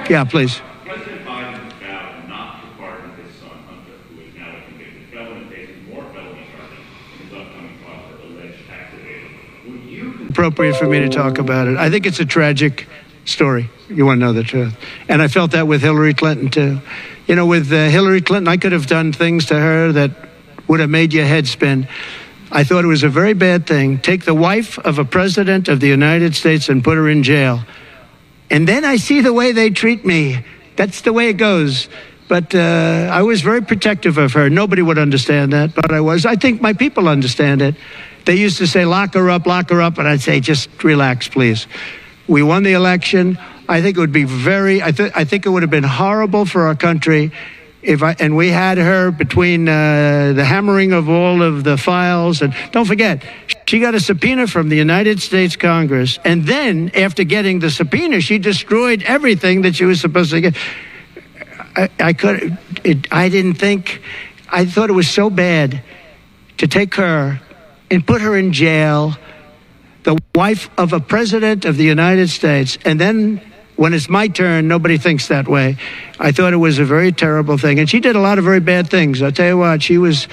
Yeah, please. President Biden vowed not to pardon his son Hunter, who is now a convicted felon, facing more felony charges in his upcoming trial for alleged tax evasion. Would you... Appropriate for me to talk about it. I think it's a tragic story. You want to know the truth. And I felt that with Hillary Clinton, too. You know, with Hillary Clinton, I could have done things to her that would have made your head spin. I thought it was a very bad thing. Take the wife of a president of the United States and put her in jail. And then I see the way they treat me. That's the way it goes. But I was very protective of her. Nobody would understand that, but I was. I think my people understand it. They used to say, lock her up, and I'd say, just relax, please. We won the election. I think it would be I think it would have been horrible for our country and we had her between the hammering of all of the files. And don't forget, she got a subpoena from the United States Congress. And then, after getting the subpoena, she destroyed everything that she was supposed to get. I thought it was so bad to take her and put her in jail, the wife of a president of the United States, and then when it's my turn, nobody thinks that way. I thought it was a very terrible thing. And she did a lot of very bad things. I'll tell you what, she was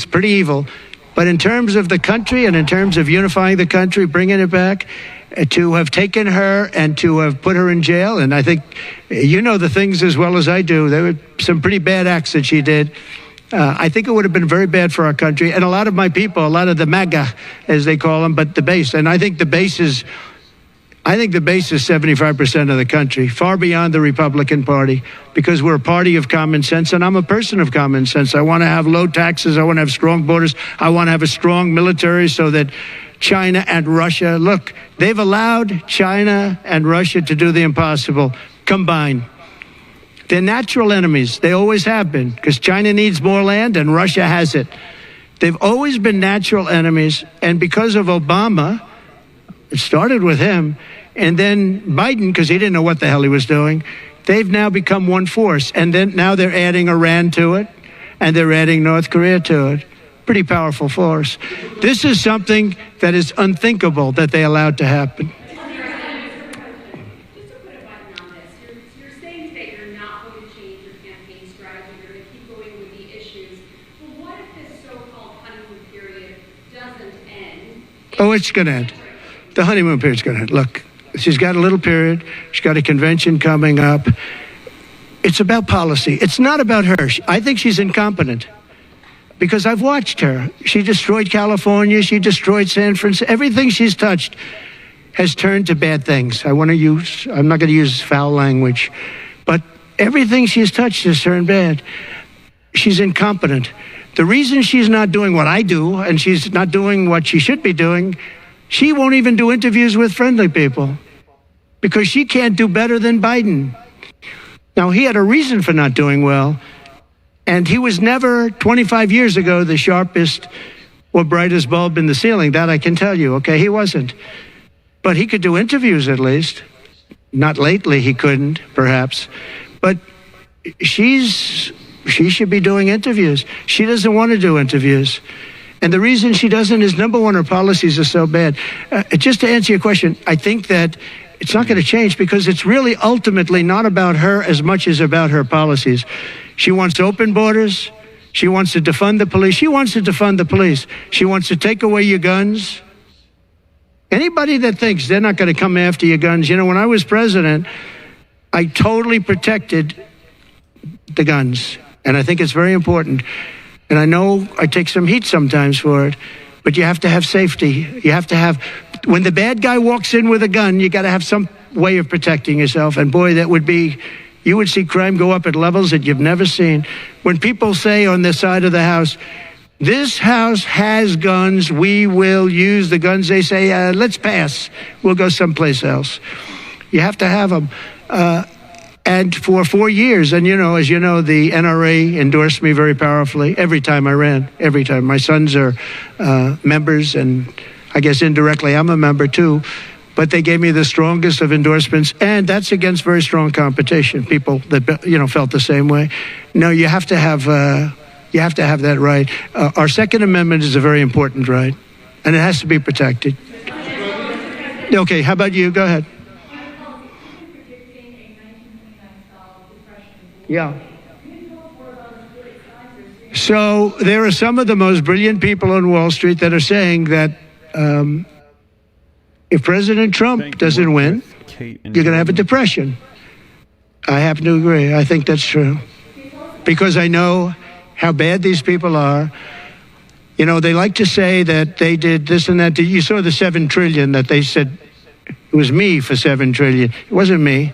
pretty evil. But in terms of the country and in terms of unifying the country, bringing it back, to have taken her and to have put her in jail, and I think you know the things as well as I do. There were some pretty bad acts that she did. I think it would have been very bad for our country. And a lot of my people, a lot of the MAGA, as they call them, but the base. And I think the base is 75% of the country, far beyond the Republican Party, because we're a party of common sense, and I'm a person of common sense. I want to have low taxes. I want to have strong borders. I want to have a strong military so that China and Russia, look, they've allowed China and Russia to do the impossible combined. They're natural enemies. They always have been, because China needs more land and Russia has it. They've always been natural enemies, and because of Obama, it started with him, and then Biden, because he didn't know what the hell he was doing, they've now become one force. And then now they're adding Iran to it, and they're adding North Korea to it. Pretty powerful force. This is something that is unthinkable that they allowed to happen. Just to put a button on this, you're saying that you're not going to change your campaign strategy, you're going to keep going with the issues. But what if this so-called honeymoon period doesn't end? Oh, it's going to end. The honeymoon period's going to end. Look, she's got a little period. She's got a convention coming up. It's about policy. It's not about her. I think she's incompetent because I've watched her. She destroyed California. She destroyed San Francisco. Everything she's touched has turned to bad things. I'm not going to use foul language, but everything she's touched has turned bad. She's incompetent. The reason she's not doing what I do and she's not doing what she should be doing, she won't even do interviews with friendly people because she can't do better than Biden. Now, he had a reason for not doing well, and he was never, 25 years ago, the sharpest or brightest bulb in the ceiling. That I can tell you, okay? He wasn't. But he could do interviews at least. Not lately, he couldn't, perhaps. But she should be doing interviews. She doesn't want to do interviews. And the reason she doesn't is, number one, her policies are so bad. Just to answer your question, I think that it's not going to change because it's really ultimately not about her as much as about her policies. She wants open borders. She wants to defund the police. She wants to defund the police. She wants to take away your guns. Anybody that thinks they're not going to come after your guns, you know, when I was president, I totally protected the guns. And I think it's very important. And I know I take some heat sometimes for it, but you have to have safety. You have to have, when the bad guy walks in with a gun, you got to have some way of protecting yourself. And boy, you would see crime go up at levels that you've never seen. When people say on this side of the house, this house has guns, we will use the guns, they say, let's pass. We'll go someplace else. You have to have them. And for 4 years, and as you know, the NRA endorsed me very powerfully every time I ran, every time. My sons are members, and I guess indirectly I'm a member too, but they gave me the strongest of endorsements, and that's against very strong competition, people that, felt the same way. No, you have to have that right. Our Second Amendment is a very important right, and it has to be protected. Okay, how about you? Go ahead. Yeah. So there are some of the most brilliant people on Wall Street that are saying that if President Trump doesn't win, you're going to have a depression. I happen to agree. I think that's true. Because I know how bad these people are. You know, they like to say that they did this and that. You saw the 7 trillion that they said it was me for 7 trillion. It wasn't me.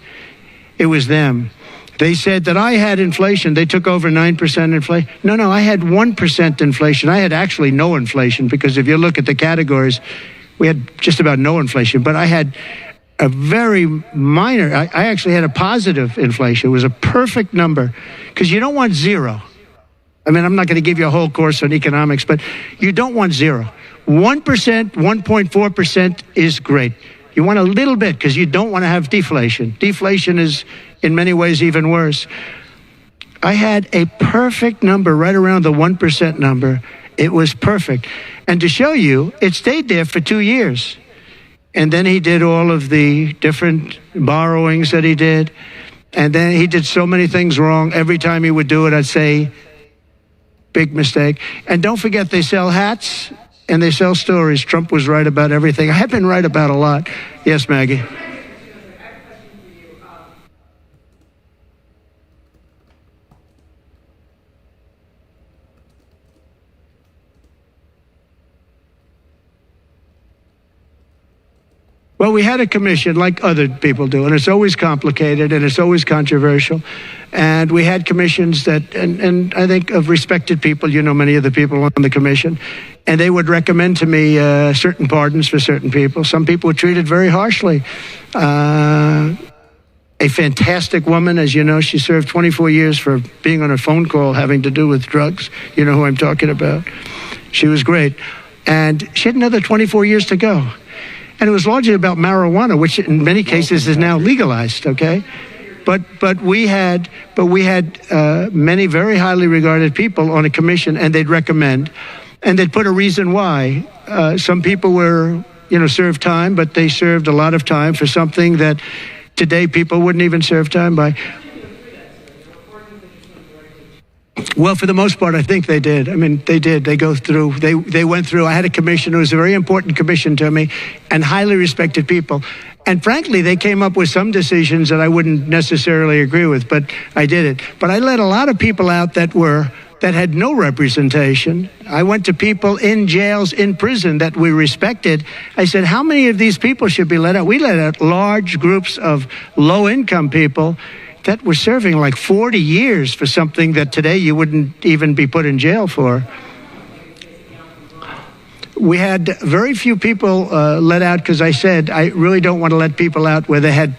It was them. They said that I had inflation. They took over 9% inflation. No, I had 1% inflation. I had actually no inflation, because if you look at the categories, we had just about no inflation. But I had a very minor, I actually had a positive inflation. It was a perfect number, because you don't want zero. I mean, I'm not going to give you a whole course on economics, but you don't want zero. 1%, 1.4% is great. You want a little bit, because you don't want to have deflation. Deflation is, in many ways, even worse. I had a perfect number right around the 1% number. It was perfect. And to show you, it stayed there for 2 years. And then he did all of the different borrowings that he did. And then he did so many things wrong. Every time he would do it, I'd say, big mistake. And don't forget, they sell hats and they sell stories. Trump was right about everything. I have been right about a lot. Yes, Maggie. Well, we had a commission like other people do, and it's always complicated and it's always controversial. And we had commissions that, and I think of respected people, you know, many of the people on the commission, and they would recommend to me certain pardons for certain people. Some people were treated very harshly. A fantastic woman, as you know, she served 24 years for being on a phone call having to do with drugs. You know who I'm talking about. She was great. And she had another 24 years to go. And it was largely about marijuana, which in many cases is now legalized, okay? But we had many very highly regarded people on a commission, and they'd recommend, and they'd put a reason why. Some people were, you know, served time, but they served a lot of time for something that today people wouldn't even serve time by. Well, for the most part, I think they did. I mean, they did. They go through. They went through. I had a commission. It was a very important commission to me, and highly respected people. And frankly, they came up with some decisions that I wouldn't necessarily agree with, but I did it. But I let a lot of people out that had no representation. I went to people in jails, in prison that we respected. I said, how many of these people should be let out? We let out large groups of low-income people that were serving like 40 years for something that today you wouldn't even be put in jail for. We had very few people let out because I said, I really don't want to let people out where they had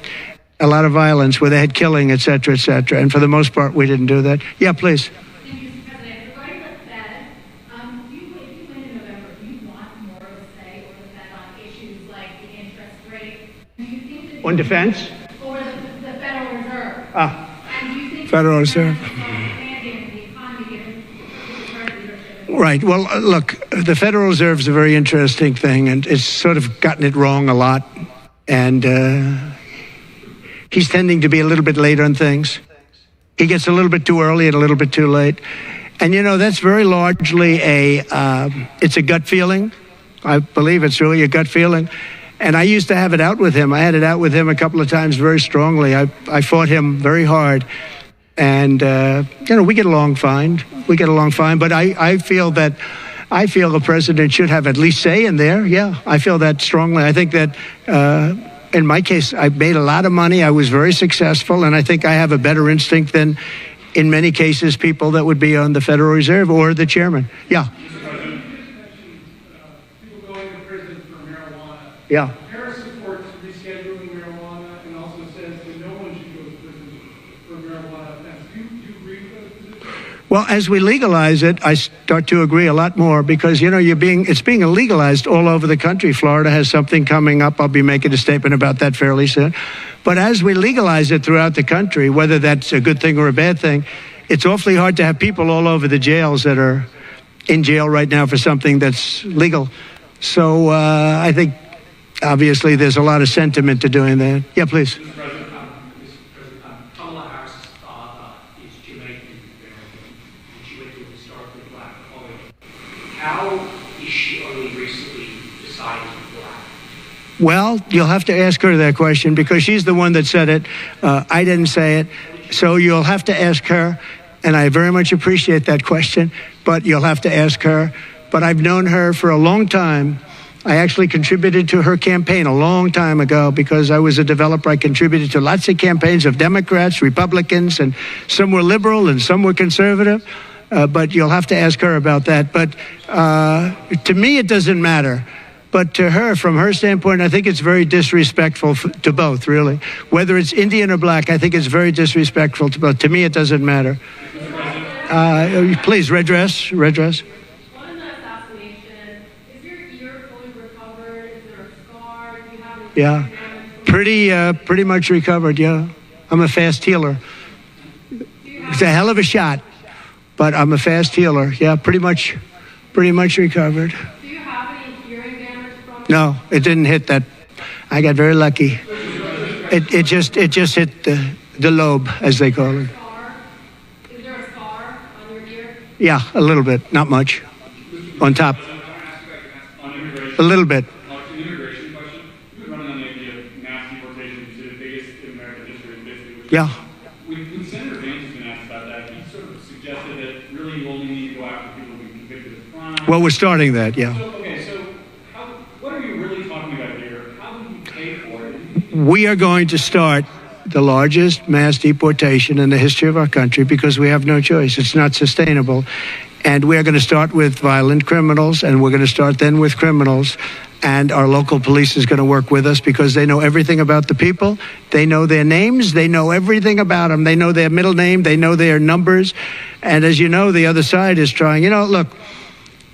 a lot of violence, where they had killing, et cetera, et cetera. And for the most part, we didn't do that. Yeah, please. Thank you, Mr. President. Regarding the Fed, if you win in November, do you want more of a say over the Fed on issues like the interest rate? Do you think that On defense? Or the Federal Reserve? And do you think Federal Reserve. Right. Well, look, the Federal Reserve is a very interesting thing, and it's sort of gotten it wrong a lot. And he's tending to be a little bit late on things. He gets a little bit too early and a little bit too late. And, you know, that's very largely it's a gut feeling. I believe it's really a gut feeling. And I used to have it out with him. I had it out with him a couple of times very strongly. I fought him very hard. And, you know, we get along fine. We get along fine. But I feel the president should have at least say in there. Yeah, I feel that strongly. I think that in my case, I made a lot of money. I was very successful. And I think I have a better instinct than, in many cases, people that would be on the Federal Reserve or the chairman. Yeah. People going to prison for marijuana. Yeah. Harris supports rescheduling marijuana and also says that no one should go to prison for marijuana offense. Do you agree with those positions? Well, as we legalize it, I start to agree a lot more because, you know, it's being illegalized all over the country. Florida has something coming up. I'll be making a statement about that fairly soon. But as we legalize it throughout the country, whether that's a good thing or a bad thing, it's awfully hard to have people all over the jails that are in jail right now for something that's legal. So I think, obviously, there's a lot of sentiment to doing that. Yeah, please. Mr. President, Kamala Harris's father is Jamaican American, and she went to a historically black college. How is she only recently decided to be black? Well, you'll have to ask her that question because she's the one that said it. I didn't say it. So you'll have to ask her. and I very much appreciate that question, but you'll have to ask her. But I've known her for a long time. I actually contributed to her campaign a long time ago because I was a developer. I contributed to lots of campaigns of Democrats, Republicans, and some were liberal and some were conservative. But you'll have to ask her about that. But to me, it doesn't matter. But to her, from her standpoint, I think it's very disrespectful to both, really. Whether it's Indian or black, I think it's very disrespectful to both. To me, it doesn't matter. Please, red dress. On the assassination, is your ear fully recovered? Is there a scar? Do you have any Yeah, pretty much recovered, yeah. I'm a fast healer. It's a hell of a shot, but I'm a fast healer. Yeah, pretty much recovered. Do you have any hearing damage from it? No, it didn't hit that. I got very lucky. It just hit the lobe, as they call it. Is there a scar on your ear? Yeah, a little bit, not much. On top, On immigration. a little bit. An immigration question. You've been running on the idea of mass deportation to the biggest in American history, basically. Which Yeah. When Senator Vance has been asked about that, he sort of suggested that really you only need to go after people who've been convicted of crime. Well, we're starting that, yeah. So what are you really talking about here? How do you pay for it? We are going to start the largest mass deportation in the history of our country because we have no choice. It's not sustainable. And we're going to start with violent criminals, and we're going to start then with criminals. And our local police is going to work with us because they know everything about the people. They know their names. They know everything about them. They know their middle name. They know their numbers. And as you know, the other side is trying. Look,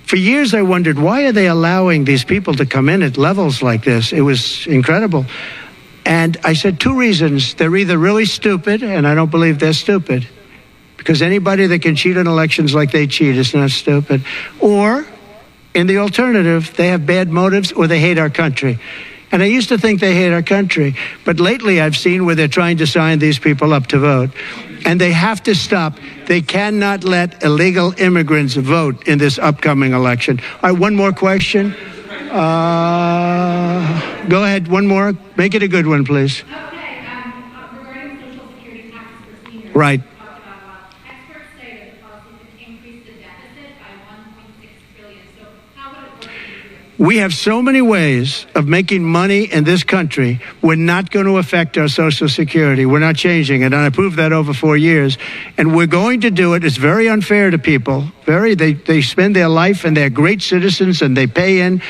for years I wondered, why are they allowing these people to come in at levels like this? It was incredible. And I said two reasons. They're either really stupid, and I don't believe they're stupid, because anybody that can cheat on elections like they cheat is not stupid. Or, in the alternative, they have bad motives or they hate our country. And I used to think they hate our country, but lately I've seen where they're trying to sign these people up to vote. And they have to stop. They cannot let illegal immigrants vote in this upcoming election. All right, one more question. Go ahead, one more. Make it a good one, please. Okay, regarding Social Security taxes for seniors. Right. Experts say that the policy could increase the deficit by $1.6 trillion. So how would it work for you? We have so many ways of making money in this country. We're not going to affect our Social Security. We're not changing it. And I proved that over 4 years. And we're going to do it. It's very unfair to people. They spend their life and they're great citizens and they pay in.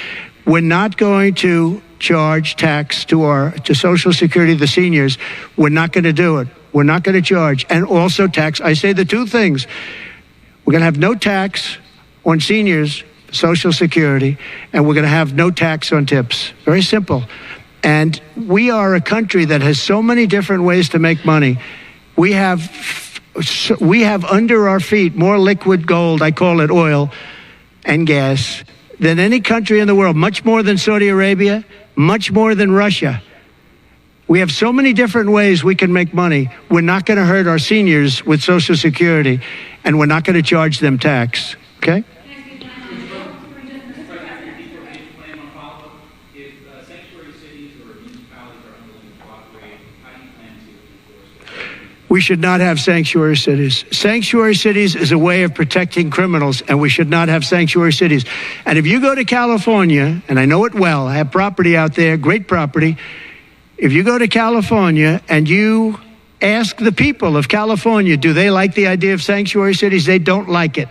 We're not going to charge tax to Social Security, the seniors. We're not going to do it. We're not going to charge. And also tax. I say the two things. We're going to have no tax on seniors, Social Security, and we're going to have no tax on tips. Very simple. And we are a country that has so many different ways to make money. We have under our feet more liquid gold, I call it oil, and gas, than any country in the world, much more than Saudi Arabia, much more than Russia. We have so many different ways we can make money. We're not going to hurt our seniors with Social Security, and we're not going to charge them tax, okay? We should not have sanctuary cities. Sanctuary cities is a way of protecting criminals, and we should not have sanctuary cities. And if you go to California, and I know it well, I have property out there, great property. If you go to California and you ask the people of California, do they like the idea of sanctuary cities? They don't like it.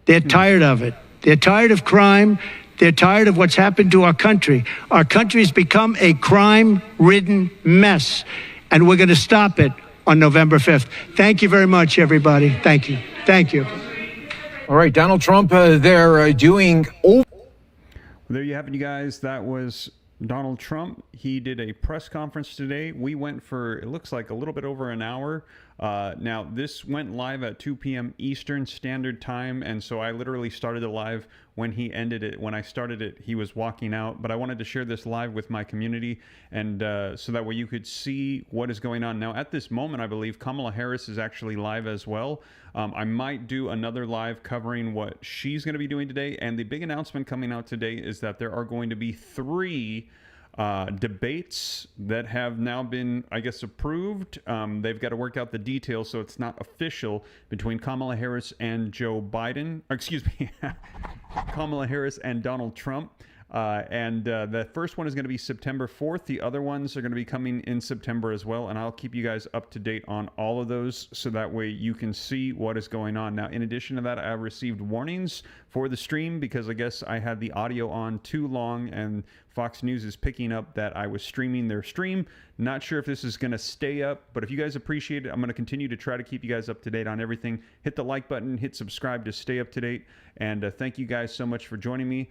They're tired of it. They're tired of crime. They're tired of what's happened to our country. Our country's become a crime-ridden mess, and we're going to stop it on November 5th. Thank you very much, everybody. Thank you. Thank you. All right, Donald Trump, they're doing... There you have it, you guys. That was Donald Trump. He did a press conference today. We went for, it looks like, a little bit over an hour. Now, this went live at 2 p.m. Eastern Standard Time, and so I literally started it live when he ended it. When I started it, he was walking out, but I wanted to share this live with my community, and so that way you could see what is going on. Now, at this moment, I believe Kamala Harris is actually live as well. I might do another live covering what she's going to be doing today, and the big announcement coming out today is that there are going to be 3 debates that have now been, I guess, approved. They've got to work out the details, so it's not official, between Kamala Harris and Joe Biden. Excuse me, Kamala Harris and Donald Trump. The first one is going to be September 4th. The other ones are going to be coming in September as well, and I'll keep you guys up to date on all of those so that way you can see what is going on. Now, in addition to that, I received warnings for the stream because I guess I had the audio on too long, and Fox News is picking up that I was streaming their stream. Not sure if this is going to stay up, but if you guys appreciate it, I'm going to continue to try to keep you guys up to date on everything. Hit the like button, hit subscribe to stay up to date, and thank you guys so much for joining me.